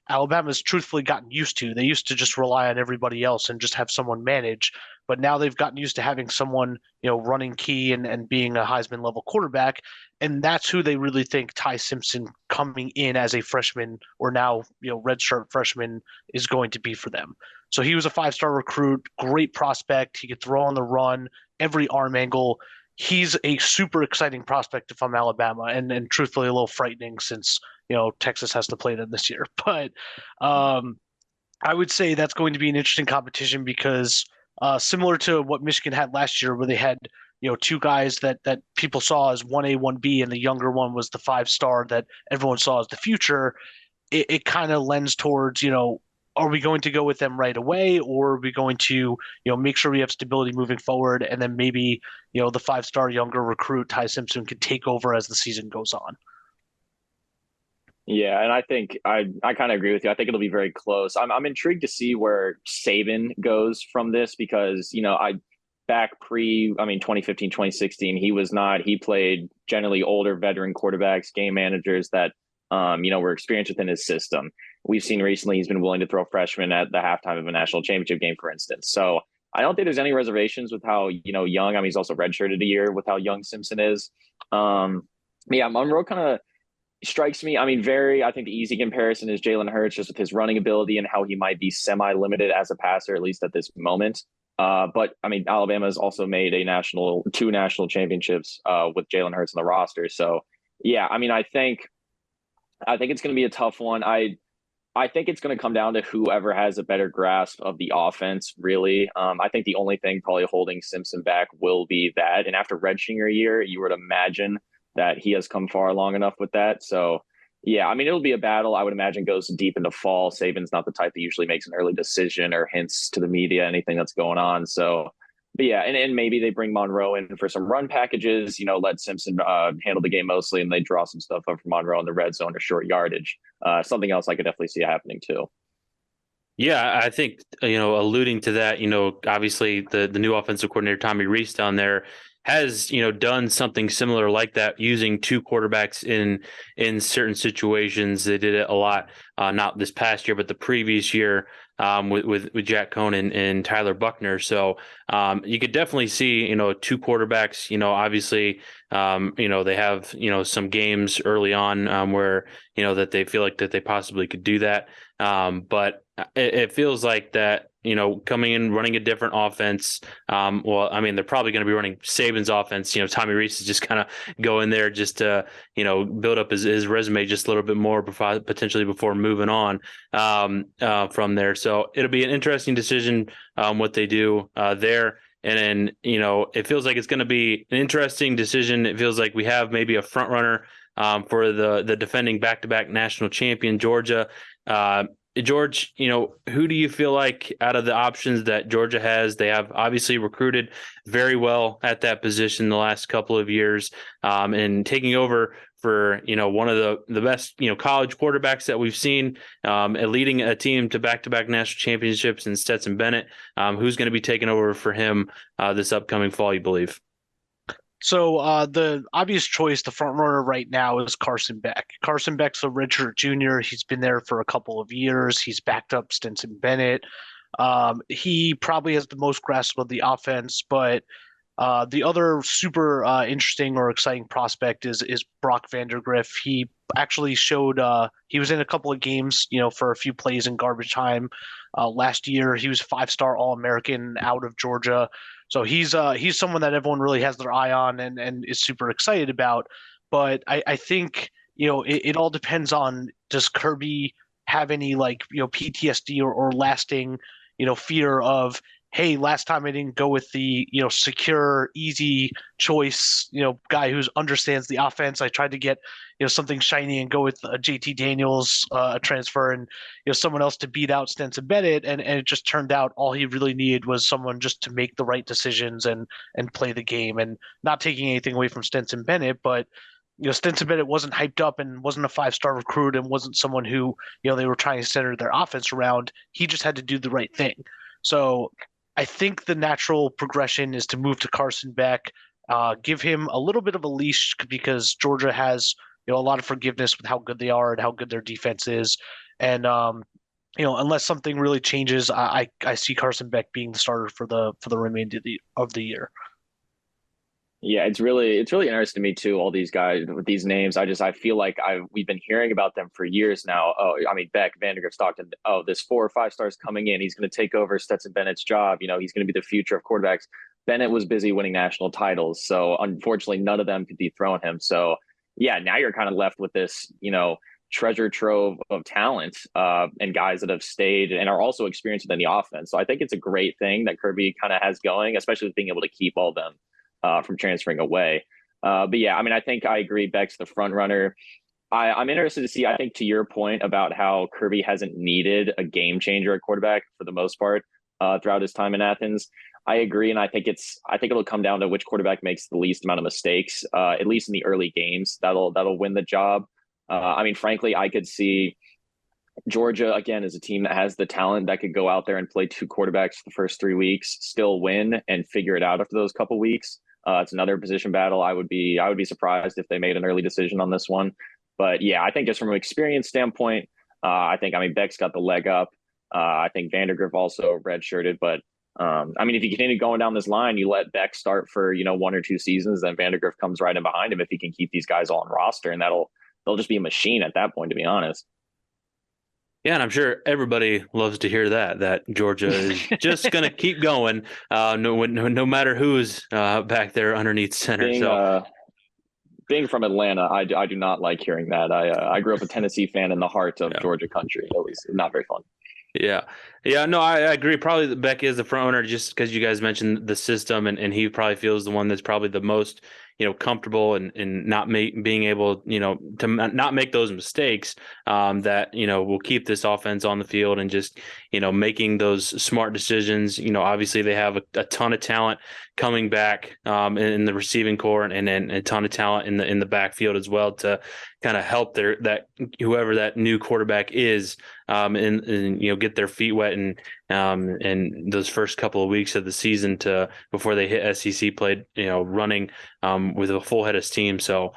Alabama's truthfully gotten used to. They used to just rely on everybody else and just have someone manage, but now they've gotten used to having someone, running key and being a Heisman level quarterback. And that's who they really think Ty Simpson coming in as a freshman or now, redshirt freshman is going to be for them. So he was a 5-star recruit, great prospect. He could throw on the run, every arm angle. He's a super exciting prospect if I'm Alabama, and truthfully a little frightening since Texas has to play them this year. But I would say that's going to be an interesting competition because similar to what Michigan had last year, where they had two guys that people saw as 1A, 1B, and the younger one was the 5-star that everyone saw as the future. It kind of lends towards are we going to go with them right away, or are we going to make sure we have stability moving forward, and then maybe the 5-star younger recruit Ty Simpson can take over as the season goes on. Yeah, and I think I kind of agree with you. I think it'll be very close. I'm intrigued to see where Saban goes from this because, I back 2015, 2016, he played generally older veteran quarterbacks, game managers that were experienced within his system. We've seen recently he's been willing to throw freshmen at the halftime of a national championship game, for instance. So I don't think there's any reservations with how, young, he's also redshirted a year with how young Simpson is. Yeah, Monroe kind of strikes me. I think the easy comparison is Jalen Hurts, just with his running ability and how he might be semi-limited as a passer, at least at this moment. But Alabama has also made two national championships with Jalen Hurts on the roster. So yeah, I think it's going to be a tough one. I think it's going to come down to whoever has a better grasp of the offense, really. I think the only thing probably holding Simpson back will be that. And after redshirting a year, you would imagine that he has come far long enough with that. So, yeah, it'll be a battle. I would imagine goes deep into fall. Saban's not the type that usually makes an early decision or hints to the media anything that's going on. So, but yeah, and maybe they bring Monroe in for some run packages, let Simpson handle the game mostly, and they draw some stuff up for Monroe in the red zone or short yardage. Something else I could definitely see happening too. Yeah, I think, alluding to that, obviously the new offensive coordinator, Tommy Rees down there has, done something similar like that using two quarterbacks in certain situations. They did it a lot, not this past year, but the previous year with Jack Cohn and Tyler Buckner. So you could definitely see, two quarterbacks, obviously, they have, some games early on where, that they feel like that they possibly could do that. But it feels like that, coming in, running a different offense. Well, I mean, they're probably going to be running Saban's offense. Tommy Rees is just kind of go in there just to, build up his resume just a little bit more potentially before moving on from there. So it'll be an interesting decision what they do there. And then, it feels like it's going to be an interesting decision. It feels like we have maybe a front runner for the defending back-to-back national champion, Georgia. George, who do you feel like out of the options that Georgia has? They have obviously recruited very well at that position the last couple of years, and taking over for one of the best college quarterbacks that we've seen, and leading a team to back-to-back national championships in Stetson Bennett. Who's going to be taking over for him this upcoming fall, you believe? So the obvious choice, the front runner right now, is Carson Beck. Carson Beck's a redshirt junior. He's been there for a couple of years. He's backed up Stetson Bennett. He probably has the most grasp of the offense, but the other super interesting or exciting prospect is Brock Vandergriff. He actually showed he was in a couple of games, for a few plays in garbage time last year. He was a 5-star All-American out of Georgia. So he's someone that everyone really has their eye on and is super excited about. But I think, it all depends on, does Kirby have any PTSD or lasting, fear of, hey, last time I didn't go with the, secure, easy choice, guy who understands the offense. I tried to get, something shiny and go with JT Daniels, a transfer, and, someone else to beat out Stetson Bennett. And it just turned out all he really needed was someone just to make the right decisions and play the game. And not taking anything away from Stetson Bennett, but Stetson Bennett wasn't hyped up and wasn't a 5-star recruit and wasn't someone who, they were trying to center their offense around. He just had to do the right thing. So I think the natural progression is to move to Carson Beck, give him a little bit of a leash because Georgia has, a lot of forgiveness with how good they are and how good their defense is. And, unless something really changes, I see Carson Beck being the starter for the remainder of the year. Yeah, it's really interesting to me too. All these guys with these names, I feel like we've been hearing about them for years now. Oh, I mean, Beck, Vandergriff, Stockton. Oh, this 4 or 5 stars coming in. He's going to take over Stetson Bennett's job. He's going to be the future of quarterbacks. Bennett was busy winning national titles, so unfortunately, none of them could dethrone him. So yeah, now you're kind of left with this, treasure trove of talent and guys that have stayed and are also experienced within the offense. So I think it's a great thing that Kirby kind of has going, especially with being able to keep all of them from transferring away. But yeah, I mean, I think I agree. Beck's the front runner. I'm interested to see, I think, to your point about how Kirby hasn't needed a game changer at quarterback for the most part throughout his time in Athens. I agree. And I think it'll come down to which quarterback makes the least amount of mistakes, at least in the early games. That'll win the job. I mean, frankly, I could see Georgia, again, is a team that has the talent that could go out there and play 2 quarterbacks the first 3 weeks, still win and figure it out after those couple weeks. It's another position battle. I would be surprised if they made an early decision on this one. But yeah, I think just from an experience standpoint, Beck's got the leg up. I think Vandergriff also redshirted, but if you continue going down this line, you let Beck start for 1 or 2 seasons, then Vandergriff comes right in behind him if he can keep these guys all on roster, and they'll just be a machine at that point, to be honest. Yeah, and I'm sure everybody loves to hear that Georgia is just going to keep going, no matter who's back there underneath center. Being from Atlanta, I do not like hearing that. I grew up a Tennessee fan in the heart of Georgia country. At least, not very fun. Yeah. No, I agree. Probably Beck is the front runner just because you guys mentioned the system, and he probably feels the one that's probably the most comfortable and not being able to not make those mistakes that will keep this offense on the field and just making those smart decisions. Obviously they have a ton of talent coming back in the receiving core and then a ton of talent in the backfield as well to kind of help whoever that new quarterback is and get their feet wet and those first couple of weeks of the season before they hit SEC play, running with a full head of steam. So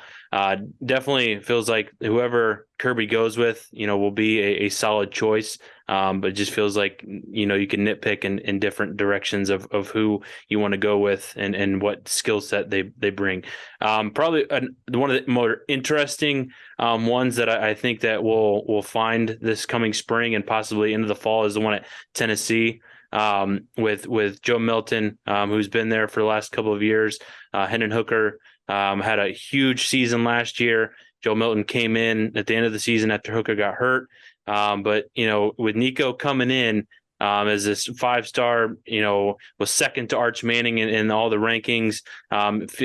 definitely feels like whoever Kirby goes with, will be a solid choice. But it just feels like, you can nitpick in different directions of who you want to go with and what skill set they bring. Probably one of the more interesting ones that I think that we'll find this coming spring and possibly into the fall is the one at Tennessee. with Joe Milton, who's been there for the last couple of years. Hendon Hooker had a huge season last year. Joe Milton came in at the end of the season after Hooker got hurt. But, with Nico coming in as this 5-star, was second to Arch Manning in all the rankings,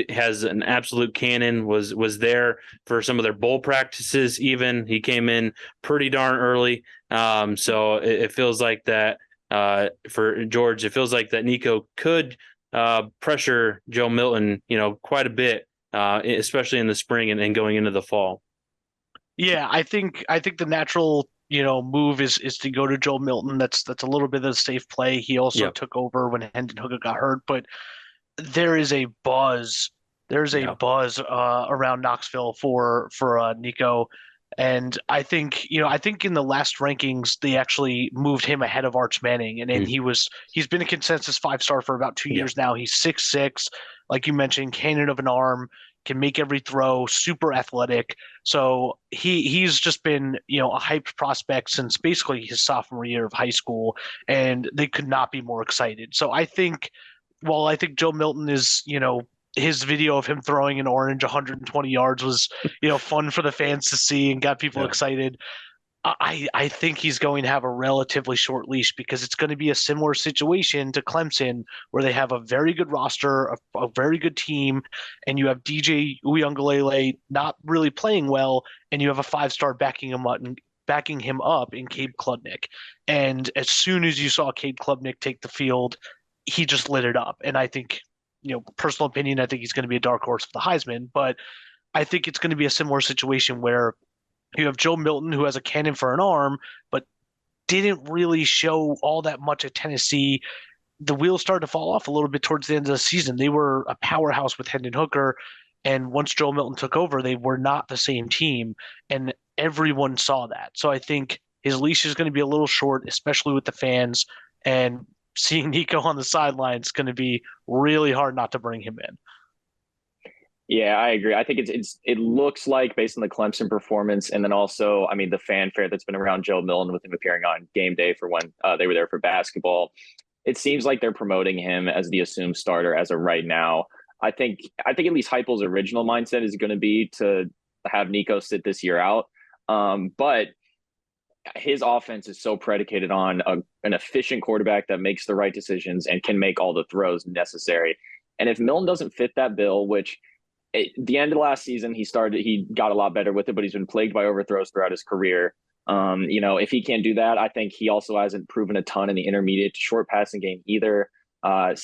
has an absolute cannon, was there for some of their bowl practices. Even he came in pretty darn early. So it feels like that for George, it feels like that Nico could pressure Joe Milton, quite a bit, especially in the spring and going into the fall. Yeah, I think the natural move is to go to Joe Milton. That's a little bit of a safe play. He also Yep. took over when Hendon Hooker got hurt, but there is a buzz. There's a Yeah. buzz around Knoxville for Nico, and I think in the last rankings they actually moved him ahead of Arch Manning, and Mm. he's been a consensus 5-star for about 2 years now. He's 6'6", like you mentioned, cannon of an arm, can make every throw, super athletic. So he's just been a hyped prospect since basically his sophomore year of high school, and they could not be more excited. So I think Joe Milton is, his video of him throwing an orange 120 yards was, fun for the fans to see and got people Yeah. excited. I think he's going to have a relatively short leash because it's going to be a similar situation to Clemson, where they have a very good roster, a very good team, and you have DJ Uiagalelei not really playing well, and you have a 5-star backing him up in Cade Klubnik. And as soon as you saw Cade Klubnik take the field, he just lit it up. And I think, personal opinion, I think he's going to be a dark horse for the Heisman, but I think it's going to be a similar situation where you have Joe Milton, who has a cannon for an arm, but didn't really show all that much at Tennessee. The wheels started to fall off a little bit towards the end of the season. They were a powerhouse with Hendon Hooker, and once Joe Milton took over, they were not the same team, and everyone saw that. So I think his leash is going to be a little short, especially with the fans, and seeing Nico on the sidelines is going to be really hard not to bring him in. Yeah, I agree. I think it looks like, based on the Clemson performance, and then also, I mean, the fanfare that's been around Joe Milton with him appearing on game day for when they were there for basketball, it seems like they're promoting him as the assumed starter as of right now. I think at least Heupel's original mindset is going to be to have Nico sit this year out, but his offense is so predicated on an efficient quarterback that makes the right decisions and can make all the throws necessary. And if Milton doesn't fit that bill, which at the end of last season, he got a lot better with it, but he's been plagued by overthrows throughout his career. If he can't do that, I think he also hasn't proven a ton in the intermediate to short passing game either. I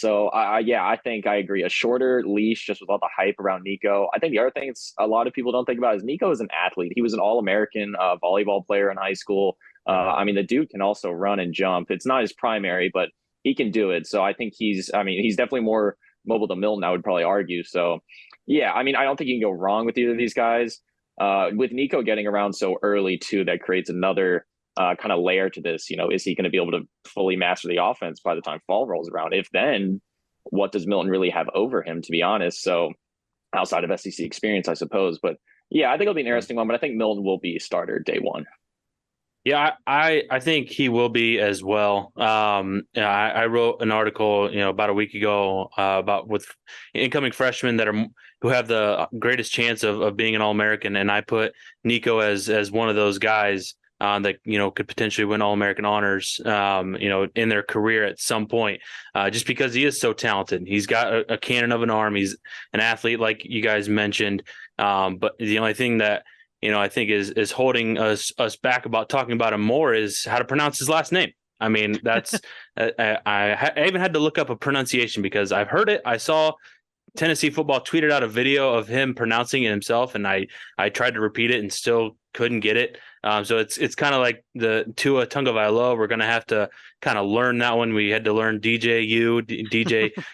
think I agree. A shorter leash just with all the hype around Nico. I think the other thing a lot of people don't think about is Nico is an athlete. He was an All-American volleyball player in high school. The dude can also run and jump. It's not his primary, but he can do it. So I think he's definitely more mobile than Milton, I would probably argue. So yeah, I don't think you can go wrong with either of these guys. With Nico getting around so early too, that creates another kind of layer to this. Is he going to be able to fully master the offense by the time fall rolls around? If then, what does Milton really have over him, to be honest? So outside of SEC experience, I suppose. But yeah, I think it'll be an interesting one, but I think Milton will be starter day one. Yeah, I think he will be as well. I wrote an article, about a week ago about with incoming freshmen who have the greatest chance of being an All-American, and I put Nico as one of those guys that could potentially win All-American honors, in their career at some point, just because he is so talented. He's got a cannon of an arm. He's an athlete, like you guys mentioned. But the only thing that I think is holding us back about talking about him more is how to pronounce his last name. I mean, that's I even had to look up a pronunciation because I've heard it. I saw Tennessee football tweeted out a video of him pronouncing it himself, and I tried to repeat it and still couldn't get it. So it's kind of like the Tua Tagovailoa. We're going to have to kind of learn that one. We had to learn DJ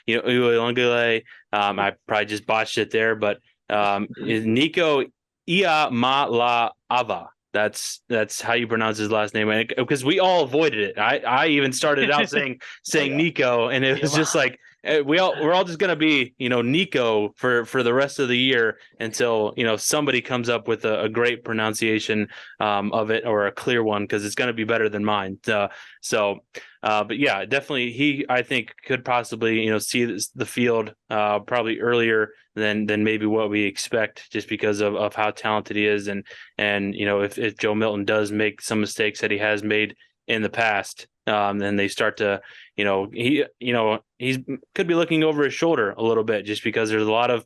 Uiagalelei. I probably just botched it there, but Nico Iamaleava. That's how you pronounce his last name, because we all avoided it. I even started out saying Nico, and it was just like we're all just gonna be, Nico for the rest of the year until somebody comes up with a great pronunciation of it, or a clear one, because it's gonna be better than mine. But yeah, definitely I think could possibly see the field probably earlier than maybe what we expect, just because of how talented he is, and if Joe Milton does make some mistakes that he has made in the past, then they start to he's could be looking over his shoulder a little bit, just because there's a lot of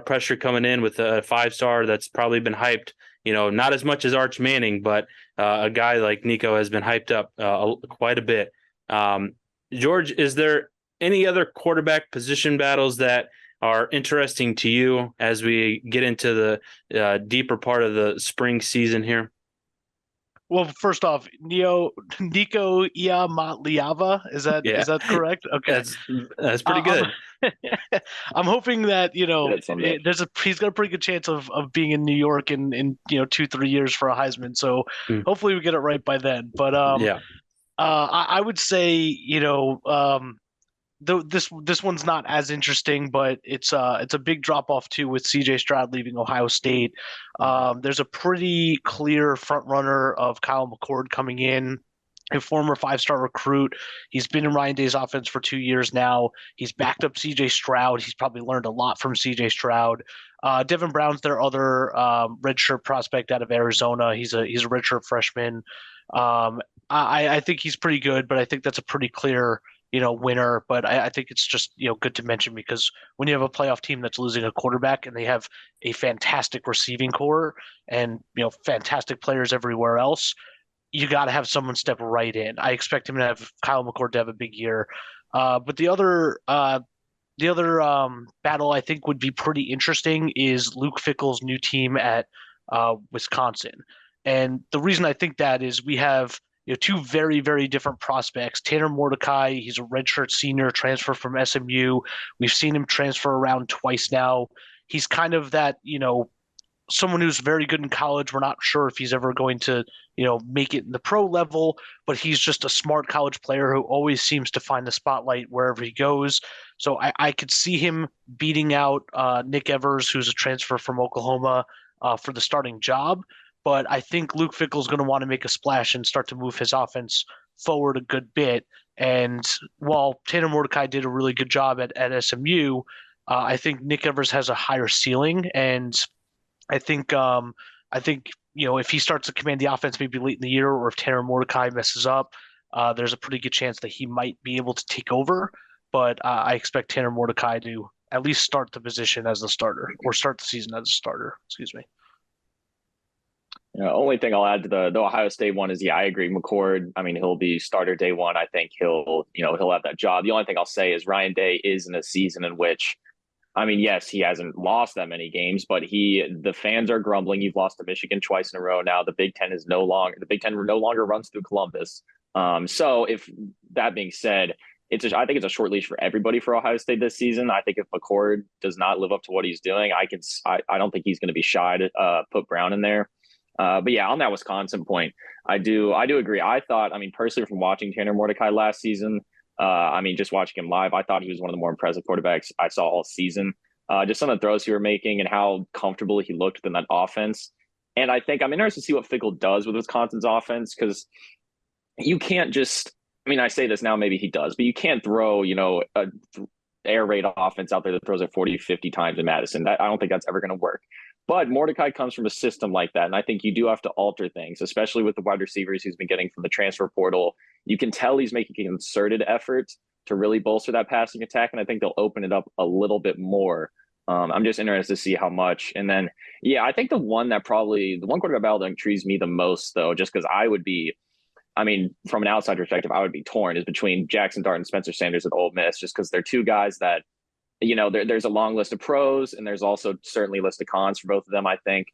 pressure coming in with a 5-star that's probably been hyped, not as much as Arch Manning, but a guy like Nico has been hyped up quite a bit. George, is there any other quarterback position battles that are interesting to you as we get into the deeper part of the spring season here? Well, first off, Nico Iamaleava, is that correct? Okay, that's pretty good. I'm hoping that He's he's got a pretty good chance of being in New York in 2-3 years for a Heisman. So hopefully we get it right by then. But I would say this one's not as interesting, but it's a big drop off too with CJ Stroud leaving Ohio State. There's a pretty clear front runner of Kyle McCord coming in, a former 5-star recruit. He's been in Ryan Day's offense for 2 years now. He's backed up CJ Stroud. He's probably learned a lot from CJ Stroud. Devin Brown's their other redshirt prospect out of Arizona. He's a redshirt freshman. I think he's pretty good, but I think that's a pretty clear winner. But I think it's just good to mention, because when you have a playoff team that's losing a quarterback and they have a fantastic receiving core and fantastic players everywhere else, you got to have someone step right in. I expect him to have Kyle McCord to have a big year. But the other battle I think would be pretty interesting is Luke Fickell's new team at Wisconsin. And the reason I think that is we have two very, very different prospects. Tanner Mordecai, he's a redshirt senior, transfer from SMU. We've seen him transfer around twice now. He's kind of that, someone who's very good in college. We're not sure if he's ever going to, make it in the pro level, but he's just a smart college player who always seems to find the spotlight wherever he goes. So I could see him beating out Nick Evers, who's a transfer from Oklahoma, for the starting job. But I think Luke Fickell is going to want to make a splash and start to move his offense forward a good bit. And while Tanner Mordecai did a really good job at SMU, I think Nick Evers has a higher ceiling. And I think if he starts to command the offense maybe late in the year, or if Tanner Mordecai messes up, there's a pretty good chance that he might be able to take over. But I expect Tanner Mordecai to at least start the position as the starter, or start the season as a starter. Excuse me. Only thing I'll add to the Ohio State one is, I agree. McCord, he'll be starter day one. I think he'll have that job. The only thing I'll say is Ryan Day is in a season in which, yes, he hasn't lost that many games, but the fans are grumbling. You've lost to Michigan twice in a row now. The Big Ten no longer runs through Columbus. So if that being said, I think it's a short leash for everybody for Ohio State this season. I think if McCord does not live up to what he's doing, I don't think he's going to be shy to put Brown in there. But yeah, on that Wisconsin point, I do agree. I thought, personally, from watching Tanner Mordecai last season, just watching him live, I thought he was one of the more impressive quarterbacks I saw all season. Just some of the throws he were making and how comfortable he looked within that offense. And I think I'm interested to see what Fickell does with Wisconsin's offense, because you can't just, I say this now, maybe he does, but you can't throw, a air raid offense out there that throws it 40, 50 times in Madison. I don't think that's ever going to work. But Mordecai comes from a system like that, and I think you do have to alter things, especially with the wide receivers he's been getting from the transfer portal. You can tell he's making an concerted effort to really bolster that passing attack, and I think they'll open it up a little bit more. I'm just interested to see how much. And then, I think the one quarterback battle that intrigues me the most, though, just because I would be, from an outside perspective, I would be torn, is between Jackson Dart and Spencer Sanders at Ole Miss, just because they're two guys that, there's a long list of pros, and there's also certainly a list of cons for both of them, I think.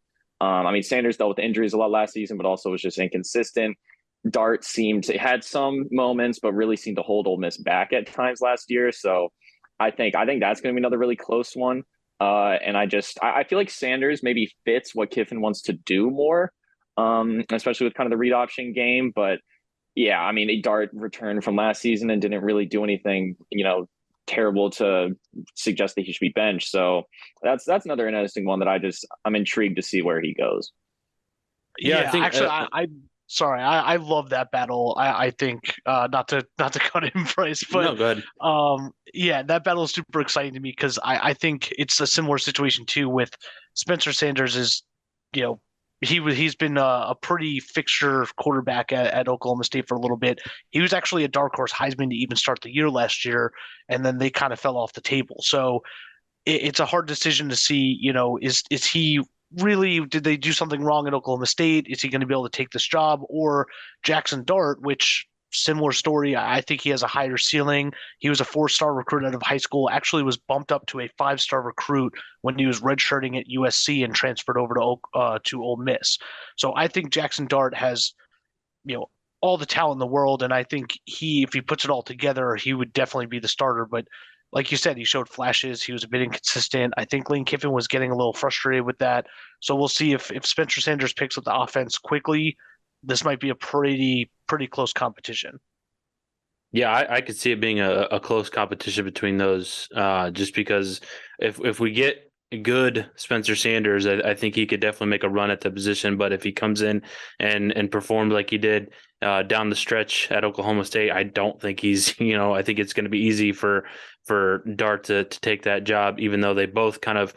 Sanders dealt with injuries a lot last season, but also was just inconsistent. Dart had some moments, but really seemed to hold Ole Miss back at times last year. So I think that's going to be another really close one. And I feel like Sanders maybe fits what Kiffin wants to do more, especially with kind of the read option game. But yeah, Dart returned from last season and didn't really do anything, terrible to suggest that he should be benched. So that's another interesting one that I'm intrigued to see where he goes. Yeah, I Yeah, think actually, I love that battle. I think not to cut in Brice, but no, go ahead. yeah, that battle is super exciting to me because I think it's a similar situation too with Spencer Sanders is, you know, he's been a pretty fixture quarterback at Oklahoma State for a little bit. He was actually a dark horse Heisman to even start the year last year, and then they kind of fell off the table. So it's a hard decision to see, is he really, did they do something wrong at Oklahoma State? Is he going to be able to take this job? Or Jackson Dart, which similar story. I think he has a higher ceiling. He was a 4-star recruit out of high school, actually was bumped up to a 5-star recruit when he was redshirting at USC and transferred over to Ole Miss. So I think Jackson Dart has, you know, all the talent in the world, and I think if he puts it all together, he would definitely be the starter. But like you said, he showed flashes. He was a bit inconsistent. I think Lane Kiffin was getting a little frustrated with that. So we'll see if Spencer Sanders picks up the offense quickly. This might be a pretty close competition. Yeah, I could see it being a close competition between those, just because if we get good Spencer Sanders, I think he could definitely make a run at the position. But if he comes in and performed like he did down the stretch at Oklahoma State, I don't think he's, I think it's going to be easy for Dart to take that job, even though they both kind of,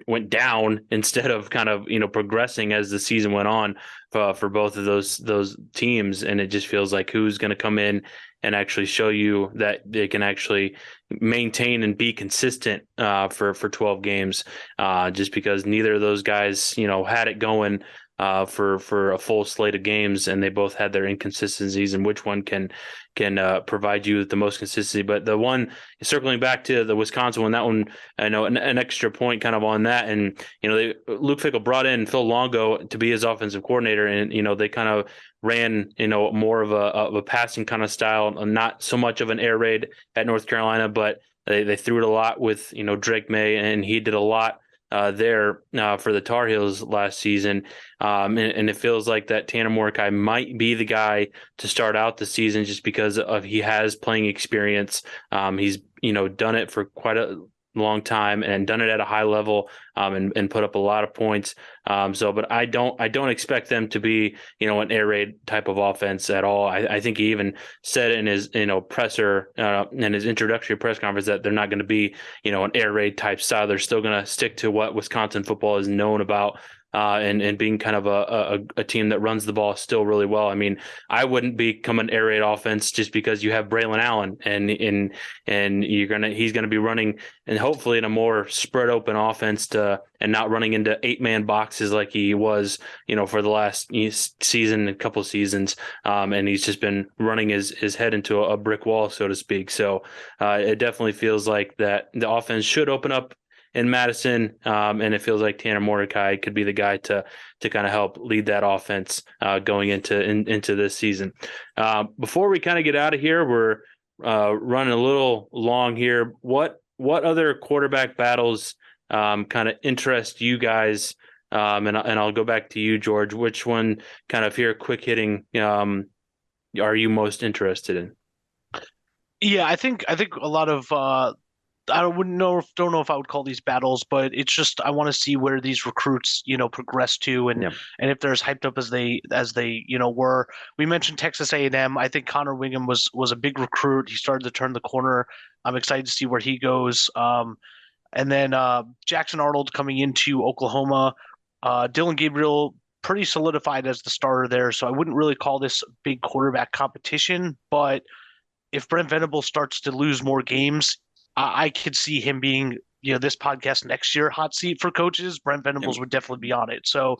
went down instead of kind of, progressing as the season went on for both of those teams. And it just feels like who's going to come in and actually show you that they can actually maintain and be consistent for 12 games, just because neither of those guys, had it going for a full slate of games, and they both had their inconsistencies, and which one can provide you with the most consistency. But the one, circling back to the Wisconsin one, that one, I know an extra point kind of on that. And, Luke Fickell brought in Phil Longo to be his offensive coordinator, and, they kind of ran, more of a passing kind of style, not so much of an air raid at North Carolina, but they threw it a lot with, Drake May, and he did a lot there for the Tar Heels last season. And it feels like that Tanner Mordecai might be the guy to start out the season, just because of he has playing experience. He's, done it for quite a long time and done it at a high level, and put up a lot of points. But I don't expect them to be, an air raid type of offense at all. I think he even said in his, presser, in his introductory press conference, that they're not going to be, an air raid type style. They're still going to stick to what Wisconsin football is known about. And being kind of a team that runs the ball still really well. I mean, I wouldn't become an air raid offense just because you have Braylon Allen and he's gonna be running, and hopefully in a more spread open offense and not running into 8-man boxes like he was, for the last season and couple seasons. And he's just been running his head into a brick wall, so to speak. So it definitely feels like that the offense should open up in Madison, and it feels like Tanner Mordecai could be the guy to kind of help lead that offense going into this season. Before we kind of get out of here, we're running a little long here. What other quarterback battles kind of interest you guys? And I'll go back to you, George. Which one kind of here, quick hitting, are you most interested in? Yeah, I think a lot of I don't know if I would call these battles, but it's just I want to see where these recruits, progress to, and and if they're as hyped up as they were. We mentioned Texas A&M. I think Connor Wingham was a big recruit. He started to turn the corner. I'm excited to see where he goes. And then Jackson Arnold coming into Oklahoma. Dylan Gabriel pretty solidified as the starter there, so I wouldn't really call this big quarterback competition. But if Brent Venables starts to lose more games, I could see him being, this podcast next year, hot seat for coaches. Brent Venables would definitely be on it. So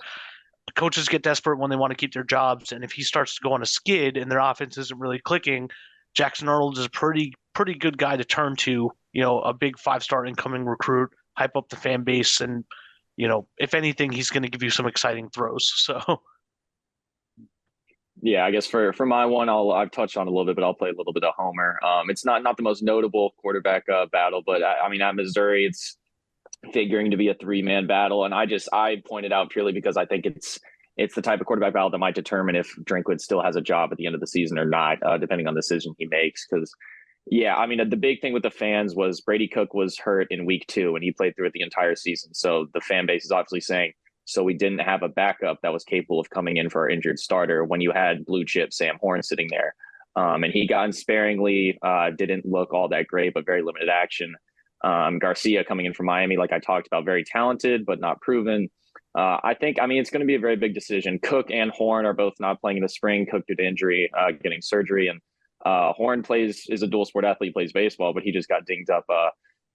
coaches get desperate when they want to keep their jobs. And if he starts to go on a skid and their offense isn't really clicking, Jackson Arnold is a pretty good guy to turn to, a big 5-star incoming recruit, hype up the fan base. And, if anything, he's going to give you some exciting throws. So. Yeah, I guess for my one, I've touched on a little bit, but I'll play a little bit of Homer. It's not the most notable quarterback battle, but I mean, at Missouri, it's figuring to be a 3-man battle, and I pointed out purely because I think it's the type of quarterback battle that might determine if Drinkwitz still has a job at the end of the season or not, depending on the decision he makes. Because Yeah, I mean, the big thing with the fans was Brady Cook was hurt in week 2 and he played through it the entire season. So the fan base is obviously saying, so we didn't have a backup that was capable of coming in for our injured starter when you had blue chip Sam Horn sitting there. And he got in sparingly, didn't look all that great, but very limited action. Garcia coming in from Miami, like I talked about, very talented, but not proven. I think, I mean, it's going to be a very big decision. Cook and Horn are both not playing in the spring. Cook due to injury, getting surgery, and Horn is a dual sport athlete, plays baseball, but he just got dinged up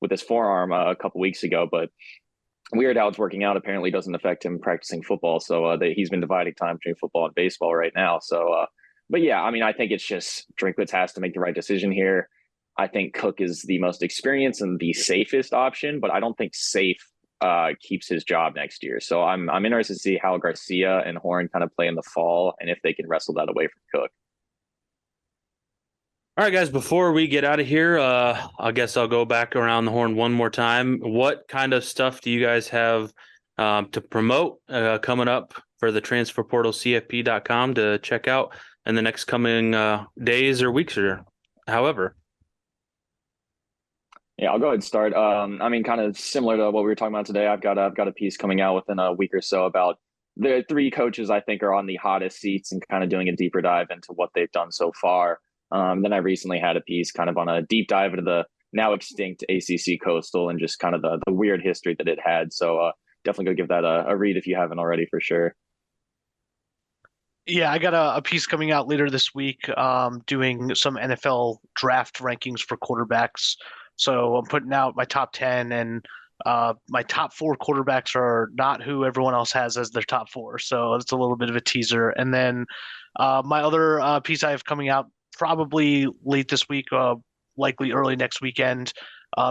with his forearm a couple weeks ago. But weird how it's working out. Apparently, doesn't affect him practicing football. So he's been dividing time between football and baseball right now. So, but yeah, I mean, I think it's just Drinkwitz has to make the right decision here. I think Cook is the most experienced and the safest option, but I don't think safe keeps his job next year. So I'm interested to see how Garcia and Horn kind of play in the fall and if they can wrestle that away from Cook. All right, guys, before we get out of here, I guess I'll go back around the horn one more time. What kind of stuff do you guys have to promote coming up for the transfer portal CFB.com to check out in the next coming days or weeks or however? Yeah, I'll go ahead and start. I mean, kind of similar to what we were talking about today. I've got a piece coming out within a week or so about the 3 coaches I think are on the hottest seats and kind of doing a deeper dive into what they've done so far. Then I recently had a piece kind of on a deep dive into the now extinct ACC Coastal and just kind of the weird history that it had. So definitely go give that a read if you haven't already, for sure. Yeah, I got a piece coming out later this week, doing some NFL draft rankings for quarterbacks. So I'm putting out my top 10, and my top 4 quarterbacks are not who everyone else has as their top 4. So it's a little bit of a teaser. And then my other piece I have coming out probably late this week, likely early next weekend,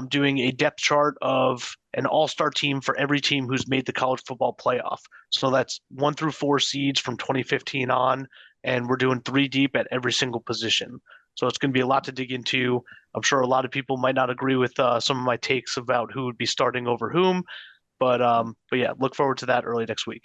doing a depth chart of an all-star team for every team who's made the college football playoff. So that's 1 through 4 seeds from 2015 on, and we're doing 3 deep at every single position. So it's going to be a lot to dig into. I'm sure a lot of people might not agree with some of my takes about who would be starting over whom, but yeah, look forward to that early next week.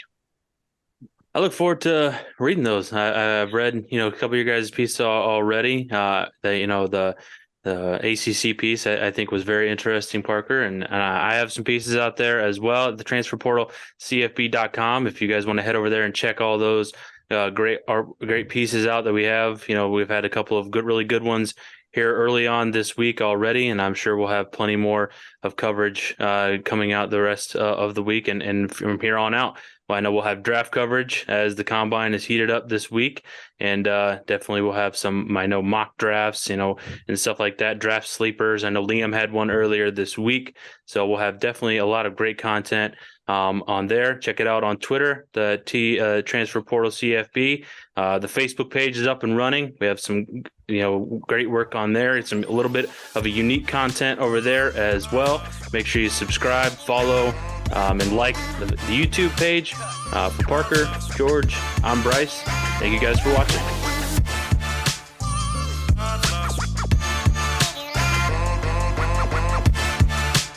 I look forward to reading those. I've read, a couple of your guys' pieces already. The ACC piece I think was very interesting, Parker, and I have some pieces out there as well at the transfer portal CFB.com. If you guys want to head over there and check all those great pieces out that we have, we've had a couple of really good ones here early on this week already, and I'm sure we'll have plenty more of coverage coming out the rest of the week and from here on out. Well, I know we'll have draft coverage as the combine is heated up this week, and definitely we'll have some, I know, mock drafts, and stuff like that, draft sleepers. I know Liam had one earlier this week, so we'll have definitely a lot of great content on there. Check it out on Twitter, the Transfer Portal CFB. The Facebook page is up and running. We have some, great work on there. It's a little bit of a unique content over there as well. Make sure you subscribe, follow, and like the YouTube page. For Parker, George, I'm Brice. Thank you guys for watching.